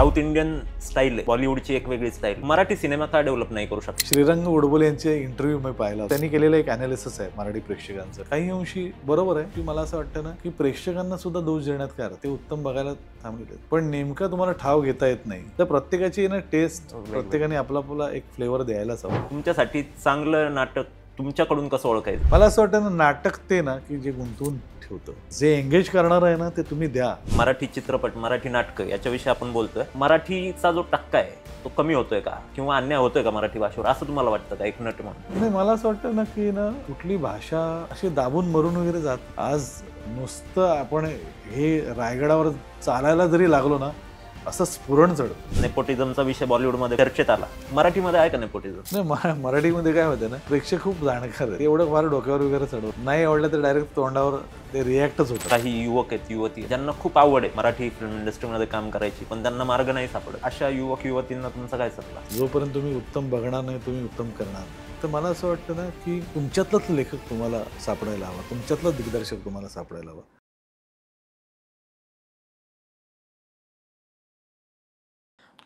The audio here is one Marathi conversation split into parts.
साऊथ इंडियन स्टाईल आहे, बॉलिवूडची एक वेगळी स्टाईल. मराठी सिनेमा का डेव्हलप नाही करू शकत? श्रीरंग उडबोले यांचे इंटरव्ह्यू मी पाहिला, त्यांनी केलेलं एक अनालिसिस आहे मराठी प्रेक्षकांचं. काही अंशी बरोबर आहे की मला असं वाटतं ना की प्रेक्षकांना सुद्धा दोष देण्यात काय, ते उत्तम बघायला थांबलेले, पण नेमका तुम्हाला ठाव घेता येत नाही. तर प्रत्येकाची ना टेस्ट, प्रत्येकाने आपला आपला एक फ्लेवर द्यायलाच हवा. तुमच्यासाठी चांगलं नाटक तुमच्याकडून कसं ओळखायचं? मला असं वाटतं ना, नाटक ते ना की जे गुंतवून ठेवतं, जे एंगेज करणार आहे ना, ते तुम्ही द्या. मराठी चित्रपट, मराठी नाटकं याच्याविषयी आपण बोलतोय. मराठीचा जो टक्का आहे तो कमी होतोय का, किंवा अन्याय होतोय का मराठी भाषेवर, असं तुम्हाला वाटतं का एक नट म्हणून? नाही, मला असं वाटतं ना की ना कुठली भाषा अशी दाबून मरून वगैरे जात. आज नुसतं आपण हे रायगडावर चालायला जरी लागलो ना, असं स्फुरण चढतं. नेपोटिझमचा विषय बॉलिवूडमध्ये चर्चेत आला, मराठीमध्ये आहे का नेपोटिझम? नाही, मराठीमध्ये काय होतं ना, प्रेक्षक खूप जाणकार आहे, एवढं फार डोक्यावर वगैरे चढवत नाही. आवडलं तर डायरेक्ट तोंडावर ते रिॲक्टच होतं. काही युवक आहेत, युवती ज्यांना खूप आवड आहे मराठी फिल्म इंडस्ट्रीमध्ये काम करायची, पण त्यांना मार्ग नाही सापडत. अशा युवक युवतींना तुमचा काय सल्ला? जोपर्यंत तुम्ही उत्तम बघणार नाही, तुम्ही उत्तम करणार नाही. तर मला असं वाटतं ना की तुमच्यातलाच लेखक तुम्हाला सापडायला हवा, तुमच्यातला दिग्दर्शक तुम्हाला सापडायला हवा.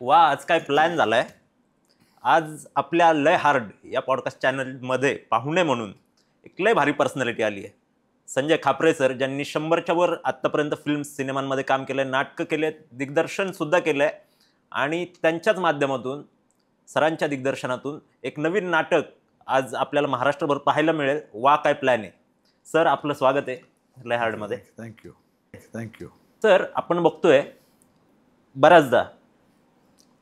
वा, आज काय प्लॅन झालाय. आज आपल्या लय हार्ड या पॉडकास्ट चॅनलमध्ये पाहुणे म्हणून एक लय भारी पर्सनॅलिटी आली आहे. संजय खापरे सर, ज्यांनी 100च्या वर आत्तापर्यंत फिल्म सिनेमांमध्ये काम केलं आहे, नाटकं केले, दिग्दर्शनसुद्धा केलं आहे, आणि त्यांच्याच माध्यमातून, सरांच्या दिग्दर्शनातून एक नवीन नाटक आज आपल्याला महाराष्ट्रभर पाहायला मिळेल. वा, काय प्लॅन आहे. सर, आपलं स्वागत आहे लय हार्डमध्ये. थँक्यू. सर, आपण बघतोय बऱ्याचदा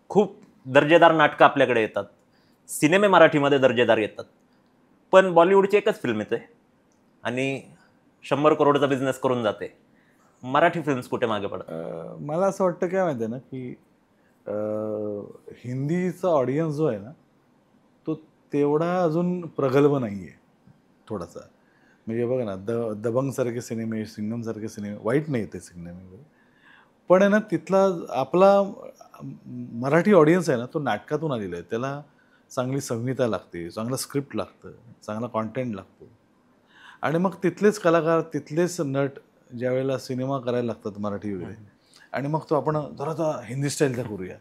खूप दर्जेदार नाटकं आपल्याकडे येतात, सिनेमे मराठीमध्ये दर्जेदार येतात, पण बॉलिवूडची एकच फिल्म येते आणि 100 करोडचा बिझनेस करून जाते. मराठी फिल्म्स कुठे मागे पडतात? मला असं वाटतं काय माहिती आहे ना की हिंदीचा ऑडियन्स जो आहे ना, तो तेवढा अजून प्रगल्भ नाही आहे थोडासा. म्हणजे बघा ना, दबंगसारखे सिनेमे, सिंगमसारखे सिनेमे, वाईट नाही ते सिनेमे वगैरे, पण आहे ना तिथला आपला मराठी ऑडियन्स आहे ना, तो नाटकातून आलेला आहे. त्याला चांगली संहिता लागते, चांगलं स्क्रिप्ट लागतं, चांगला कॉन्टेंट लागतो, आणि मग तिथलेच कलाकार, तिथलेच नट ज्या वेळेला सिनेमा करायला लागतात मराठी वगैरे, आणि मग तो आपण जरा हिंदी स्टाईलचा करूया,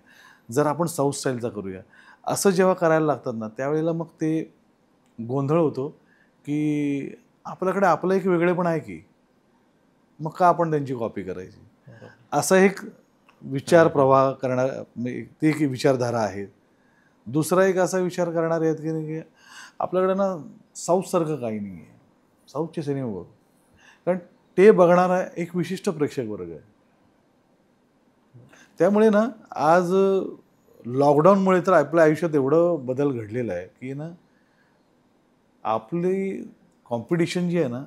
जर आपण साऊथ स्टाईलचा करूया, असं जेव्हा करायला लागतात ना, त्यावेळेला मग ते गोंधळ होतो की आपल्याकडे आपलं एक वेगळेपण आहे की, मग का आपण त्यांची कॉपी करायची. असा एक विचार प्रवाह करणार, ती एक विचारधारा आहे. दुसरा एक असा विचार करणारे आहेत की आपल्याकडे ना साऊथसारखं काही नाही आहे, साऊथचे सिनेमे बघ, कारण ते बघणारा एक विशिष्ट प्रेक्षक वर्ग आहे. त्यामुळे ना आज लॉकडाऊनमुळे तर आपल्या आयुष्यात एवढं बदल घडलेला आहे की ना, आपली कॉम्पिटिशन जी आहे ना,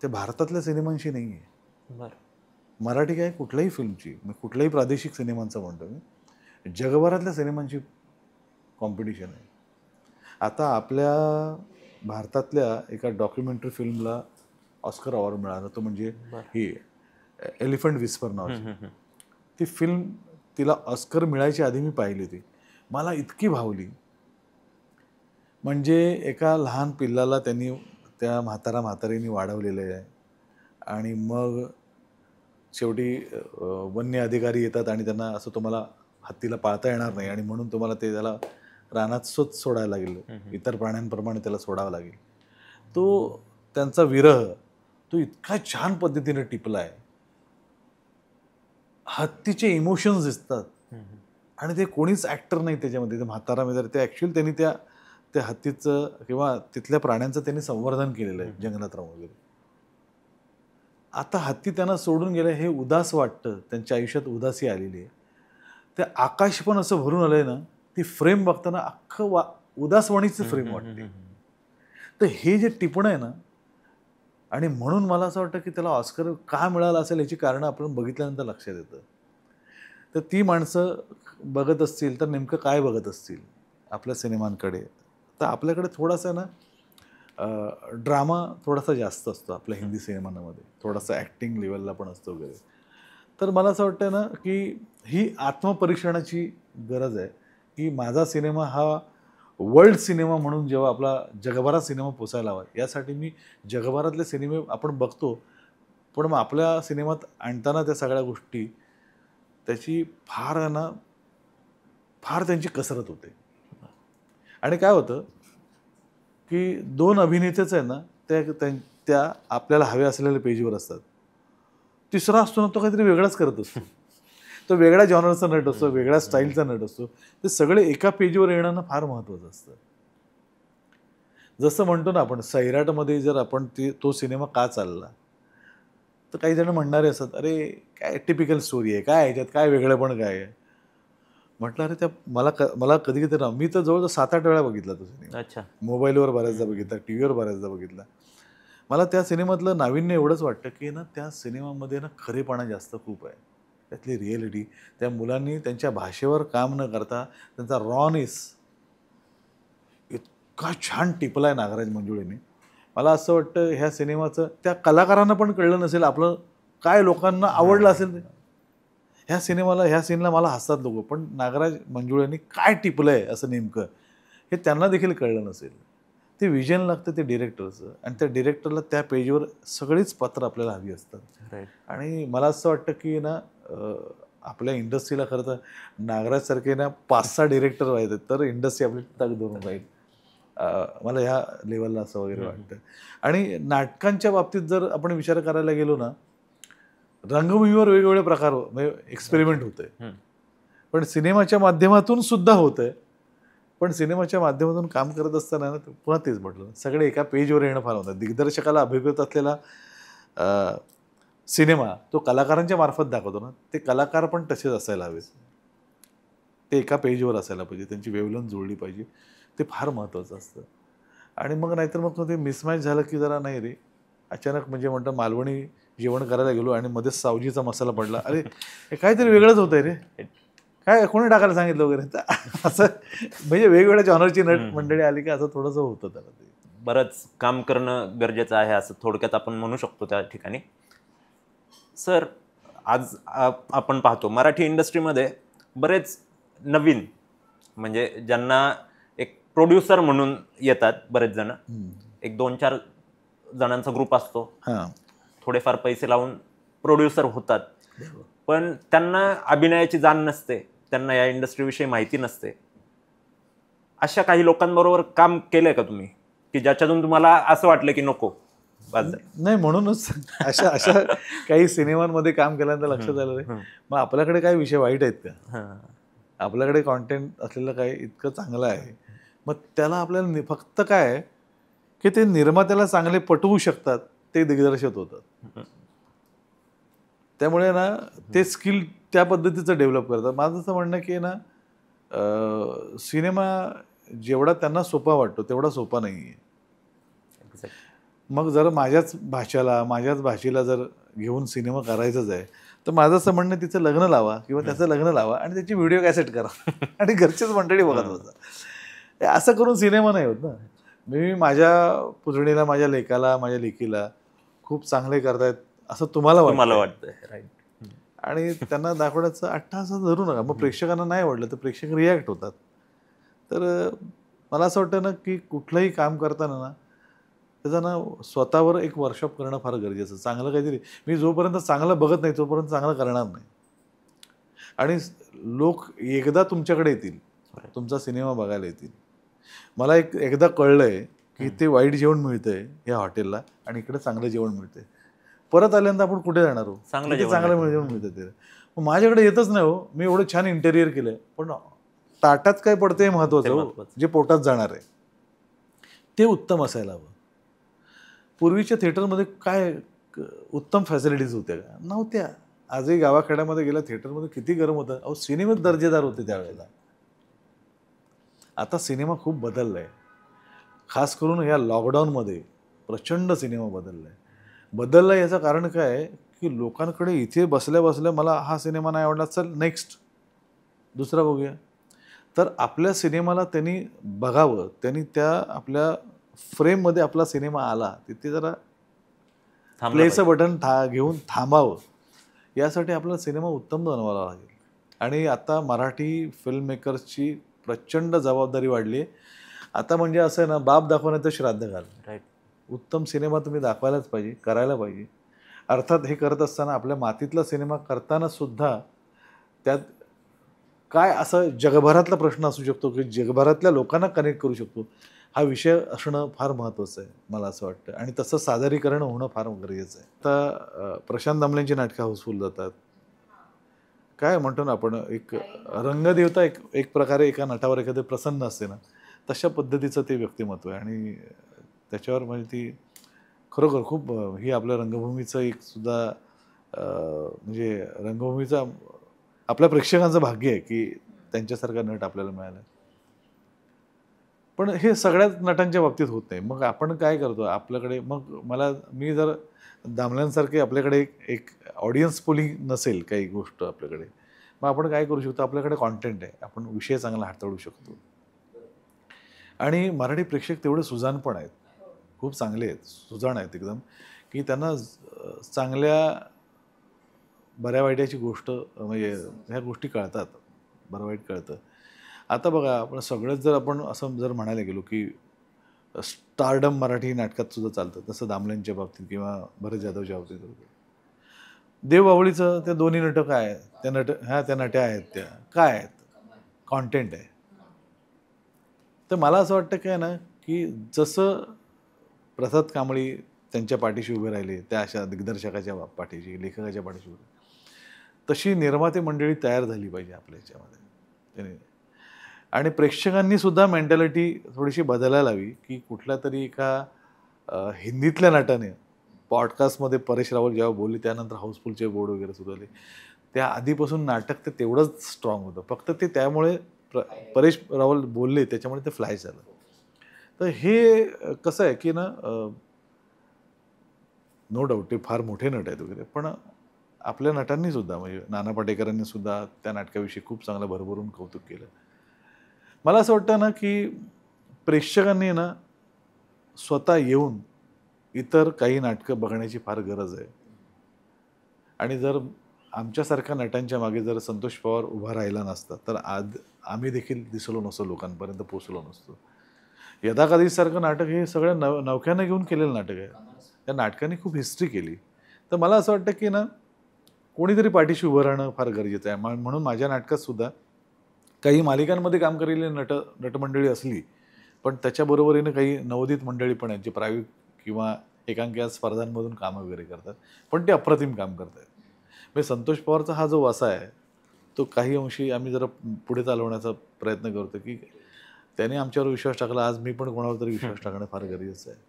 ते भारतातल्या सिनेमांशी नाही आहे. मराठी काय, कुठल्याही फिल्मची, कुठल्याही प्रादेशिक सिनेमांचं म्हणतो मी, जगभरातल्या सिनेमांची कॉम्पिटिशन आहे. आता आपल्या भारतातल्या एका डॉक्युमेंटरी फिल्मला ऑस्कर अवॉर्ड मिळाला, तो म्हणजे ही एलिफंट विस्पर नावाची ती फिल्म. तिला ऑस्कर मिळायच्या आधी मी पाहिली होती, मला इतकी भावली. म्हणजे एका लहान पिल्लाला त्यांनी त्या म्हातारीने वाढवलेलं आहे, आणि मग शेवटी वन्य अधिकारी येतात आणि त्यांना असं, तुम्हाला हत्तीला पाळता येणार नाही आणि म्हणून तुम्हाला ते त्याला रानात सोडायला लागेल, इतर प्राण्यांप्रमाणे त्याला सोडावं लागेल. तो त्यांचा विरह तो इतका छान पद्धतीने टिपला आहे. हत्तीचे इमोशन्स दिसतात, आणि ते कोणीच ॲक्टर नाही त्याच्यामध्ये, ते म्हातारा वगैरे, ते ॲक्च्युअली त्यांनी त्या हत्तीचं किंवा तिथल्या प्राण्यांचं त्यांनी संवर्धन केलेलं आहे जंगलात राहून वगैरे. आता हत्ती त्यांना सोडून गेलं, हे उदास वाटतं, त्यांच्या आयुष्यात उदासी आलेली आहे. ते आकाश पण असं भरून आलंय ना, ती फ्रेम बघताना अख्खं उदासवाणीचं फ्रेम वाटते. तर हे जे टिपणं आहे ना, आणि म्हणून मला असं वाटतं की त्याला ऑस्कर का मिळाला असेल, याची कारणं आपण बघितल्यानंतर लक्षात येतं. तर ती माणसं बघत असतील तर नेमकं काय बघत असतील आपल्या सिनेमांकडे, तर आपल्याकडे थोडासा ना ड्रामा थोडासा जास्त असतो आपल्या हिंदी सिनेमांमध्ये, थोडासा ॲक्टिंग लेवलला पण असतो वगैरे. तर मला असं वाटतं ना की ही आत्मपरीक्षणाची गरज आहे की माझा सिनेमा हा वर्ल्ड सिनेमा म्हणून जेव्हा आपला जगभरात सिनेमा पोचायला हवा, यासाठी मी जगभरातले सिनेमे आपण बघतो, पण मग आपल्या सिनेमात आणताना त्या सगळ्या गोष्टी त्याची फार त्यांची कसरत होते. आणि काय होतं की 2 अभिनेतेच आहे ना त्या आपल्याला हवे असलेल्या पेजवर असतात. तिसरा असतो ना तो काहीतरी वेगळाच करत असतो. तो वेगळ्या जॉनरचा नट असतो, वेगळ्या स्टाईलचा नट असतो. ते सगळे एका पेजवर येणं ना फार महत्त्वाचं असतं. जसं म्हणतो ना आपण सैराटमध्ये जर आपण तो सिनेमा का चालला, तर काही जण म्हणणारे असतात, अरे काय टिपिकल स्टोरी आहे, काय ह्याच्यात काय वेगळेपण काय आहे. म्हटलं अरे मला कधी कधी ना, मी तर जवळजवळ 7-8 वेळा बघितला तो सिनेमा. अच्छा. मोबाईलवर बऱ्याचदा बघितला, टी व्हीवर बऱ्याचदा बघितला. मला त्या सिनेमातलं नाविन्य एवढंच वाटतं की ना त्या सिनेमामध्ये ना खरेपणा जास्त खूप आहे. त्यातली रिॲलिटी, त्या मुलांनी त्यांच्या भाषेवर काम न करता त्यांचा रॉनेस इतका छान टिपला आहे नागराज मंजुळेने. मला असं वाटतं ह्या सिनेमाचं त्या कलाकारांना पण कळलं नसेल आपलं काय लोकांना आवडलं असेल ते. ह्या सीनला मला हसतात लोक, पण नागराज मंजुळेंनी काय टिपलं आहे असं नेमकं हे त्यांना देखील कळलं नसेल. ते विजन लागतं ते डिरेक्टरचं, आणि त्या डिरेक्टरला त्या पेजवर सगळीच पात्र आपल्याला हवी असतात. आणि मला असं वाटतं की ना आपल्या इंडस्ट्रीला खरं तर नागराजसारखे ना 5-6 डिरेक्टर व्हायचे तर इंडस्ट्री आपली तग धरून राहील. मला ह्या लेवलला असं वगैरे वाटतं. आणि नाटकांच्या बाबतीत जर आपण विचार करायला गेलो ना, रंगभूमीवर वेगवेगळे प्रकार म्हणजे एक्सपेरिमेंट होत आहे, पण सिनेमाच्या माध्यमातून सुद्धा होत आहे. पण सिनेमाच्या माध्यमातून काम करत असताना ना पुन्हा तेच म्हटलं, सगळे एका पेजवर येणं फार होतं. दिग्दर्शकाला अभिप्रेत असलेला सिनेमा तो कलाकारांच्या मार्फत दाखवतो ना, ते कलाकार पण तसेच असायला हवेत. ते एका पेजवर असायला पाहिजे, त्यांची वेवलन जुळली पाहिजे. ते फार महत्त्वाचं असतं. आणि मग नाहीतर मग ते मिसमॅच झालं की जरा नाही रे, अचानक म्हणजे म्हणतं मालवणी जेवण करायला गेलो आणि मध्येच सावजीचा मसाला पडला, अरे हे काहीतरी वेगळंच होतंय रे, काय कोणी टाकायला सांगितलं वगैरे असं. म्हणजे वेगवेगळ्या जॉनरची नट मंडळी आली की असं थोडंसं होतं त्याला. ते बरंच काम करणं गरजेचं आहे असं थोडक्यात आपण म्हणू शकतो त्या ठिकाणी. सर, आज आपण पाहतो मराठी इंडस्ट्रीमध्ये बरेच नवीन म्हणजे ज्यांना एक प्रोड्युसर म्हणून येतात बरेच जण, एक 2-4 जणांचा ग्रुप असतो, थोडेफार पैसे लावून प्रोड्युसर होतात, पण त्यांना अभिनयाची जाण नसते, त्यांना या इंडस्ट्रीविषयी माहिती नसते. अशा काही लोकांबरोबर काम केलंय का तुम्ही की ज्याच्यातून तुम्हाला असं वाटलं की नको? नाही, म्हणूनच अशा काही सिनेमांमध्ये काम केल्यानंतर लक्षात आलं रे, मग आपल्याकडे काय विषय वाईट आहेत का? आपल्याकडे कॉन्टेंट असलेलं काय इतकं चांगलं आहे, मग त्याला आपल्याला फक्त काय आहे की ते निर्मात्याला चांगले पटवू शकतात, ते दिग्दर्शक होतात. त्यामुळे ना ते स्किल त्या पद्धतीचं डेव्हलप करतात. माझं असं म्हणणं की ना सिनेमा जेवढा त्यांना सोपा वाटतो तेवढा सोपा नाही आहे. मग जर माझ्याच भाषेला जर घेऊन सिनेमा करायचाच आहे, तर माझं असं म्हणणं तिचं लग्न लावा किंवा त्याचं लग्न लावा आणि त्याची व्हिडिओ कॅसेट करा आणि घरचेच मंडळी बघत बसा. असं करून सिनेमा नाही होत ना. मी माझ्या पुतणीला, माझ्या लेकाला, माझ्या लेकीला खूप चांगले करतायत असं तुम्हाला वाटतं, आणि त्यांना दाखवण्याचं अट्टहास धरू नका. मग प्रेक्षकांना नाही आवडलं तर प्रेक्षक रिॲक्ट होतात. तर मला असं वाटतं ना की कुठलंही काम करताना ना त्याचा ना स्वतःवर एक वर्कशॉप करणं फार गरजेचं. चांगलं काहीतरी मी जोपर्यंत चांगलं बघत नाही तोपर्यंत चांगलं करणार नाही. आणि लोक एकदा तुमच्याकडे येतील, तुमचा सिनेमा बघायला येतील. मला एकदा कळलंय की ते वाईट जेवण मिळतंय या हॉटेलला आणि इकडे चांगलं जेवण मिळतंय. परत आल्यानंतर आपण कुठे जाणार आहोत? चांगलं जेवण मिळतं ते. मग माझ्याकडे येतच नाही हो. मी एवढं छान इंटेरियर केलंय, पण ताटात काय पडतंय महत्वाचं हो, जे पोटात जाणार आहे ते उत्तम असायला हवं. पूर्वीच्या थिएटरमध्ये काय उत्तम फॅसिलिटीज होत्या का? नव्हत्या. आजही गावाखेड्यामध्ये गेल्या थिएटरमध्ये किती गरम होतं. अहो, सिनेमेच दर्जेदार होते त्यावेळेला. आता सिनेमा खूप बदलला आहे. खास करून या लॉकडाऊनमध्ये प्रचंड सिनेमा बदलला आहे. याचं कारण काय आहे की लोकांकडे इथे बसल्या बसल्या मला हा सिनेमा नाही आवडला, चल नेक्स्ट दुसरा बघूया. तर आपल्या सिनेमाला त्यांनी बघावं, त्यांनी त्या आपल्या फ्रेममध्ये आपला सिनेमा आला तिथे जरा प्लेचं बटन घेऊन थांबावं. यासाठी आपल्याला सिनेमा उत्तम बनवावा लागेल. आणि आता मराठी फिल्म मेकर्सची प्रचंड जबाबदारी वाढली आहे. आता म्हणजे असं आहे ना, बाप दाखवण्याचं श्राद्ध घाल. उत्तम सिनेमा तुम्ही दाखवायलाच पाहिजे, करायला पाहिजे. अर्थात हे करत असताना आपल्या मातीतला सिनेमा करताना सुद्धा त्यात काय असं जगभरातला प्रश्न असू शकतो की जगभरातल्या लोकांना कनेक्ट करू शकतो, हा विषय असणं फार महत्त्वाचं आहे मला असं वाटतं. आणि तसं सादरीकरण होणं फार गरजेचं आहे. आता प्रशांत दामलेंची नाटकं हाऊसफुल जातात. काय म्हणतो ना आपण, एक रंगदेवता एक एक प्रकारे एका नटावर एखादं प्रसन्न असते ना, तशा पद्धतीचं ते व्यक्तिमत्व आहे. आणि त्याच्यावर म्हणजे ती खरोखर खूप ही आपल्या रंगभूमीचं एक सुद्धा म्हणजे रंगभूमीचा आपल्या प्रेक्षकांचं भाग्य आहे की त्यांच्यासारखा नट आपल्याला मिळाला. पण हे सगळ्याच नटांच्या बाबतीत होत नाही. मग आपण काय करतो आपल्याकडे, मग मी जर दामल्यांसारखे आपल्याकडे एक एक ऑडियन्स पोलिंग नसेल काही गोष्ट आपल्याकडे, मग आपण काय करू शकतो, आपल्याकडे कॉन्टेंट आहे, आपण विषय चांगला हाताळू शकतो. आणि मराठी प्रेक्षक तेवढे सुजाण पण आहेत, खूप चांगले आहेत, सुजाण आहेत एकदम, की त्यांना चांगल्या बऱ्या वाईटाची गोष्ट म्हणजे ह्या गोष्टी कळतात, बरं वाईट कळतं. आता बघा, आपण सगळंच जर आपण असं जर म्हणायला गेलो की स्टारडम मराठी नाटकात सुद्धा चालतं, तसं दामलेंच्या बाबतीत किंवा भरत जाधवच्या बाबतीत वगैरे. देवबावळीचं ते दोन्ही नटं काय आहेत? त्या नट्या आहेत, त्या काय आहेत? कॉन्टेंट आहे. तर मला असं वाटतं काय ना, की जसं प्रसाद कांबळी त्यांच्या पाठीशी उभे राहिले, त्या अशा दिग्दर्शकाच्या पाठीशी, लेखकाच्या पाठीशी उभे, तशी निर्माते मंडळी तयार झाली पाहिजे आपल्या ह्याच्यामध्ये त्याने. आणि प्रेक्षकांनी सुद्धा मेंटॅलिटी थोडीशी बदलायला हवी, की कुठल्या तरी एका हिंदीतल्या नटाने पॉडकास्टमध्ये परेश रावल जेव्हा बोलले, त्यानंतर हाऊसफुलचे बोर्ड वगैरे सुरू झाले, त्या आधीपासून नाटक ते तेवढंच स्ट्रॉंग होतं. फक्त ते त्यामुळे परेश रावल बोलले त्याच्यामुळे ते फ्लॅश झालं. तर हे कसं आहे की ना, नो डाऊट ते फार मोठे नट आहेत वगैरे, पण आपल्या नटांनी सुद्धा म्हणजे नाना पाटेकरांनी सुद्धा त्या नाटकाविषयी खूप चांगलं भरभरून कौतुक केलं. मला असं वाटतं ना की प्रेक्षकांनी ना स्वतः येऊन इतर काही नाटकं बघण्याची फार गरज आहे. आणि जर आमच्यासारख्या नटांच्या मागे जर संतोष पवार उभा राहिला नसता, तर आज आम्ही देखील दिसलो नसतो, लोकांपर्यंत पोचलो नसतो. यदाकधीसारखं नाटक हे सगळ्या नवख्यानं घेऊन केलेलं नाटक आहे. त्या नाटकाने खूप हिस्ट्री केली. तर मला असं वाटतं की ना, कोणीतरी पाठीशी उभं राहणं फार गरजेचं आहे. म्हणून माझ्या नाटकात सुद्धा काही मालिकांमध्ये काम केलेली नटमंडळी असली, पण त्याच्याबरोबरीने काही नवोदित मंडळी पण आहेत, जे प्रायोगिक किंवा एकांकिका स्पर्धांमधून कामं वगैरे करतात, पण ते अप्रतिम काम करत आहेत. म्हणजे संतोष पवारचा हा जो वासा आहे, तो काही अंशी आम्ही जरा पुढे चालवण्याचा प्रयत्न करतो, की त्याने आमच्यावर विश्वास टाकला, आज मी पण कोणावर तरी विश्वास टाकणं फार गरजेचं आहे.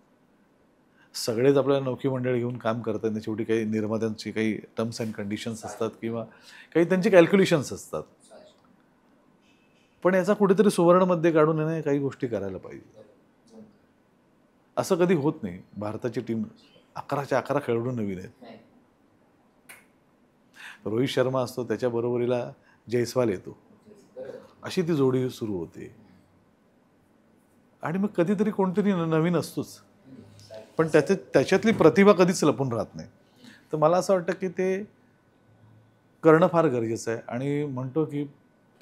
सगळेच आपल्याला नौकी मंडळी घेऊन काम करतात, शेवटी काही निर्मात्यांची काही टर्म्स अँड कंडिशन्स असतात किंवा काही त्यांचे कॅल्क्युलेशन्स असतात. पण याचा कुठेतरी सुवर्णमध्ये काढून येणे काही गोष्टी करायला पाहिजे. असं कधी होत नाही. भारताची टीम 11च्या 11 खेळाडू नवीन आहेत. रोहित शर्मा असतो, त्याच्या बरोबरीला जयस्वाल येतो, अशी ती जोडी सुरू होते. आणि मग कधीतरी कोणतरी नवीन असतोच, पण त्याच्यातली प्रतिभा कधीच लपून राहत नाही. तर मला असं वाटतं की ते करणं फार गरजेचं आहे. आणि म्हणतो की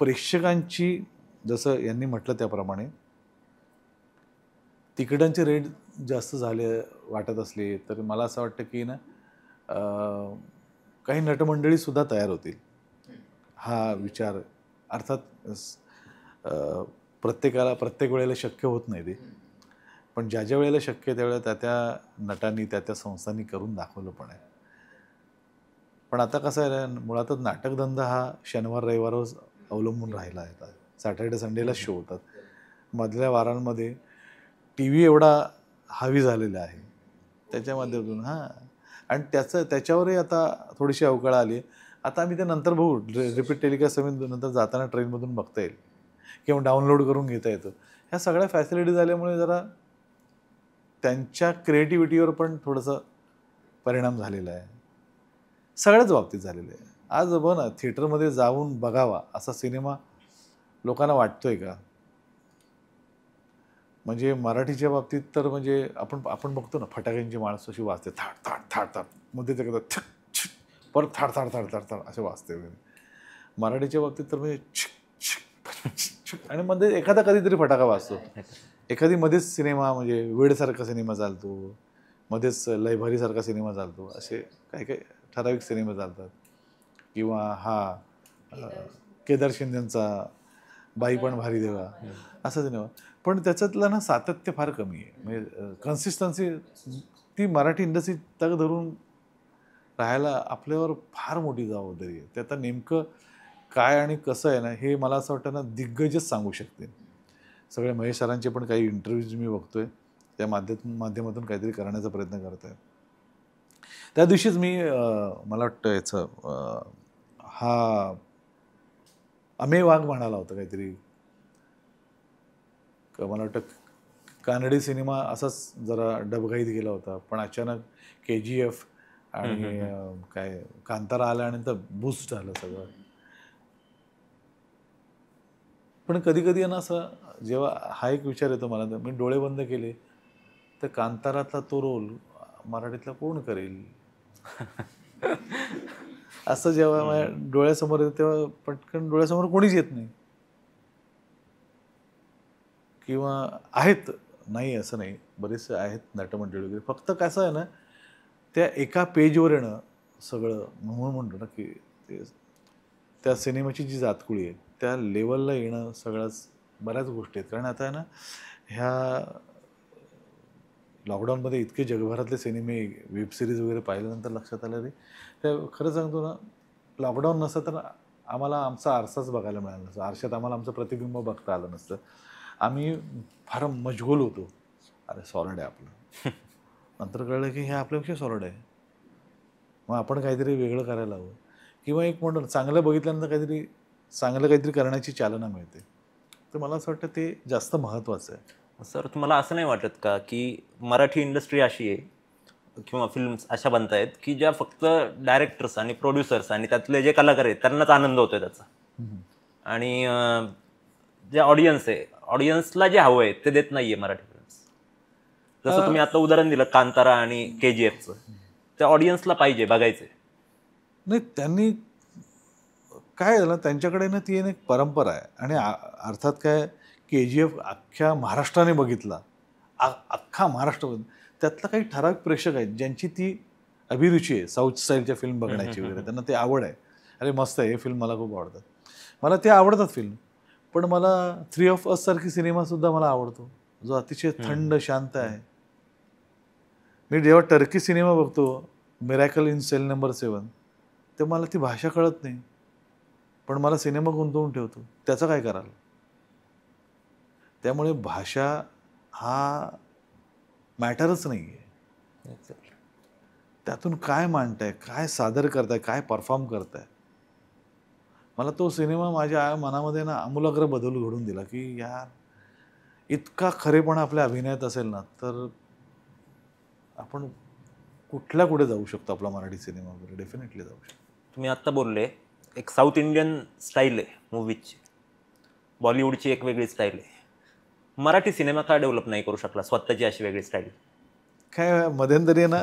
प्रेक्षकांची, जसं यांनी म्हटलं त्याप्रमाणे, तिकिटांचे रेट जास्त झाले वाटत असले तर मला असं वाटतं की ना, काही नटमंडळीसुद्धा तयार होतील. हा विचार अर्थात प्रत्येक वेळेला शक्य होत नाही ते, पण ज्या ज्या वेळेला शक्य आहे त्यावेळेला त्या नटांनी त्या संस्थांनी करून दाखवलं पण आहे. पण आता कसं आहे ना, मुळातच नाटकधंदा हा शनिवार रविवारच अवलंबून राहिला आहे. आता सॅटर्डे संडेला शो होतात. मधल्या वारांमध्ये टी व्ही एवढा हावी झालेला आहे त्याच्यामध्ये आणि त्याच्यावरही आता थोडीशी अवकळा आली. आता आम्ही ते नंतर बघू, रिपीट टेलिकास्ट नंतर जाताना ट्रेनमधून बघता येईल किंवा डाउनलोड करून घेता येतं. ह्या सगळ्या फॅसिलिटीज आल्यामुळे जरा त्यांच्या क्रिएटिव्हिटीवर पण थोडंसं परिणाम झालेला आहे. सगळ्याच बाबतीत झालेलं आहे. आज बघ ना, थिएटरमध्ये जाऊन बघावा असा सिनेमा लोकांना वाटतोय का? म्हणजे मराठीच्या बाबतीत तर म्हणजे आपण बघतो ना, फटाक्यांची माळ अशी वाजते, थाट थाट थाट थाट, मध्ये ते एकदा छक छक, परत थाट थाट थाट थाट थाट असे वाजते वगैरे. मराठीच्या बाबतीत तर म्हणजे छक छक छक, आणि मध्ये एखादा कधीतरी फटाका वाजतो. एखादी मध्येच सिनेमा म्हणजे वेडसारखा सिनेमा चालतो, मध्येच लयभारीसारखा सिनेमा चालतो, असे काही काही ठराविक सिनेमे चालतात. किंवा केदार शिंदेचा बाई पण भारी देवा असा सिनेमा. पण त्याच्यातलं ना सातत्य फार कमी आहे. म्हणजे कन्सिस्टन्सी ती मराठी इंडस्ट्री तग धरून राहायला आपल्यावर फार मोठी जबाबदारी आहे. ते आता नेमकं काय आणि कसं आहे ना, हे मला असं वाटतं ना दिग्गजच सांगू शकतील. सगळे महेश सरांचे पण काही इंटरव्ह्यूज मी बघतोय, त्या माध्यमातून काहीतरी करण्याचा प्रयत्न करत आहे. त्या दिवशीच मी मला वाटतं याचं हा अमेय वाघ म्हणाला होता काहीतरी, मला वाटतं कानडी सिनेमा असाच जरा डबघाईत गेला होता, पण अचानक KGF आणि काय कांतारा आल्यानंतर बूस्ट झालं सगळं. पण कधी कधी ना असं जेव्हा हा एक विचार येतो मला, मी डोळे बंद केले तर कांतारातला तो रोल मराठीतला कोण करेल असं जेव्हा माझ्या डोळ्यासमोर येतं तेव्हा पटकन डोळ्यासमोर कोणीच येत नाही. किंवा आहेत, नाही असं नाही, बरेचसे आहेत नटमंडळी वगैरे, फक्त कसं आहे ना त्या एका पेजवर येणं सगळं, म्हणून म्हणतो ना की ते त्या सिनेमाची जी जातकुळी आहे त्या लेवलला येणं सगळ्याच बऱ्याच गोष्टी आहेत. कारण आता आहे ना ह्या लॉकडाऊनमध्ये इतके जगभरातले सिनेमे वेब सिरीज वगैरे पाहिल्यानंतर लक्षात आलं रे, त्या खरं सांगतो ना, लॉकडाऊन नसतं तर आम्हाला आमचा आरसाच बघायला मिळाला नसतं, आरशात आम्हाला आमचं प्रतिबिंब बघता आलं नसतं. आम्ही फार मशगूल होतो, अरे सॉलिड आहे आपलं. नंतर कळलं की हे आपल्यापेक्षा सॉलिड आहे, मग आपण काहीतरी वेगळं करायला हवं. किंवा एक म्हणतो चांगलं बघितल्यानंतर चांगलं काहीतरी करण्याची चालना मिळते. तर मला असं वाटतं ते जास्त महत्त्वाचं आहे. सर, तुम्हाला असं नाही वाटत का की मराठी इंडस्ट्री अशी आहे किंवा फिल्म्स अशा बनत आहेत की ज्या फक्त डायरेक्टर्स आणि प्रोड्युसर्स आणि त्यातले जे कलाकार आहेत त्यांनाच आनंद होतोय त्याचा, आणि जे ऑडियन्स आहे, ऑडियन्सला जे हवं आहे ते देत नाहीये मराठी फिल्म्स? जसं तुम्ही आता उदाहरण दिलं कांतारा आणि KGFचं, त्या ऑडियन्सला पाहिजे, बघायचे. नाही, त्यांनी काय झालं त्यांच्याकडे ना ती एक परंपरा आहे. आणि अर्थात काय KGF अख्ख्या महाराष्ट्राने बघितला, अख्खा महाराष्ट्र, त्यातला काही ठराविक प्रेक्षक आहेत ज्यांची ती अभिरुची आहे साऊथ स्टाईलच्या फिल्म बघण्याची वगैरे, त्यांना ते आवड आहे, अरे मस्त आहे हे फिल्म, मला खूप आवडतात, मला ते आवडतात फिल्म. पण मला 3 of Us सारखी सिनेमासुद्धा मला आवडतो, जो अतिशय थंड शांत आहे. मी जेव्हा टर्की सिनेमा बघतो, मिरॅकल इन सेल नंबर 7, तर मला ती भाषा कळत नाही, पण मला सिनेमा गुंतवून ठेवतो, त्याचं काय कराल? त्यामुळे भाषा हा मॅटरच नाही आहे. त्यातून काय मांडताय, काय सादर करताय, काय परफॉर्म करताय. मला तो सिनेमा माझ्या मनामध्ये ना आमूलाग्र बदल घडून दिला की यार इतका खरेपणा आपल्या अभिनयात असेल ना तर आपण कुठे जाऊ शकतो, आपला मराठी सिनेमा वगैरे डेफिनेटली जाऊ शकतो. तुम्ही आत्ता बोलले एक साऊथ इंडियन स्टाईल आहे मूवीजची, बॉलिवूडची एक वेगळी स्टाईल आहे, मराठी सिनेमा का डेव्हलप नाही करू शकला स्वतःची अशी वेगळी स्टाईल? काय मध्यंतरी ना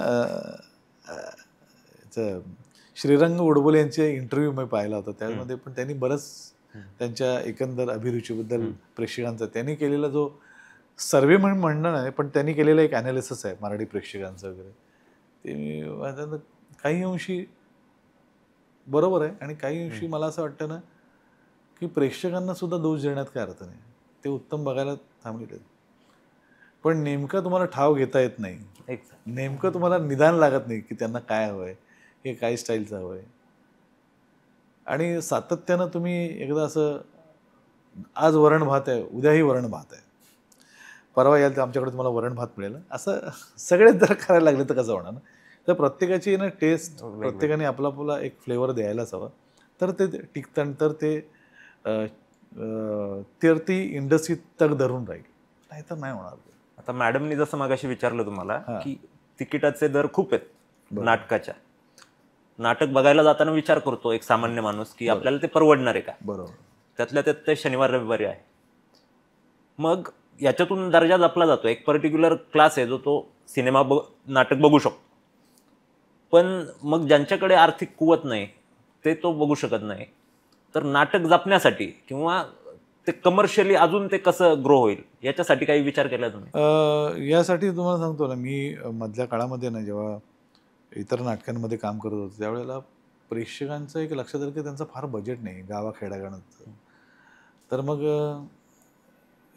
श्रीरंग उडबोले यांचे इंटरव्ह्यू मी पाहिला होता, त्यामध्ये पण त्यांनी बरंच त्यांच्या एकंदर अभिरुचीबद्दल प्रेक्षकांचा त्यांनी केलेला जो सर्वे म्हणणं नाही, पण त्यांनी केलेलं एक ॲनालिसिस आहे मराठी प्रेक्षकांचं वगैरे, ते काही अंशी बरोबर आहे आणि काही अंशी मला असं वाटतं ना की प्रेक्षकांना सुद्धा दोष देण्यात काय अर्थ नाही, ते उत्तम बघायला थांबलेले, पण नेमकं तुम्हाला ठाव घेता येत नाही, नेमकं तुम्हाला निदान लागत नाही की त्यांना काय हवं आहे, हे काय स्टाईलचं हवं आहे. आणि सातत्यानं तुम्ही एकदा असं आज वरण भात आहे, उद्याही वरण भात आहे, परवा याल तर आमच्याकडे तुम्हाला वरण भात मिळेल, असं सगळेच जर करायला लागले तर कसं होणार ना. तर प्रत्येकाची ना टेस्ट, प्रत्येकाने आपला आपला एक फ्लेवर द्यायलाच हवा, तर ते टिकतं, तर ती इंडस्ट्री तग धरून राहील, नाही तर नाही होणार. आता मॅडमनी जसं मगाशी विचारलं तुम्हाला की तिकिटाचे दर खूप आहेत नाटकाच्या, नाटक बघायला जाताना विचार करतो एक सामान्य माणूस की आपल्याला ते परवडणार आहे का? बरोबर. त्यातल्या त्यात ते शनिवार रविवारी आहे, मग याच्यातून दर्जा जपला जातो, एक पर्टिक्युलर क्लास आहे जो तो सिनेमा नाटक बघू शकतो, पण मग ज्यांच्याकडे आर्थिक कुवत नाही ते तो बघू शकत नाही. तर नाटक जपण्यासाठी किंवा ते कमर्शियली अजून ते कसं ग्रो होईल याच्यासाठी काही विचार केला तुम्ही? यासाठी तुम्हाला सांगतो ना, मी मधल्या काळामध्ये ना जेव्हा इतर नाटकांमध्ये काम करत होतो त्यावेळेला प्रेक्षकांचं एक लक्षात आलं की त्यांचं फार बजेट नाही गावाखेड्यागावाचं. तर मग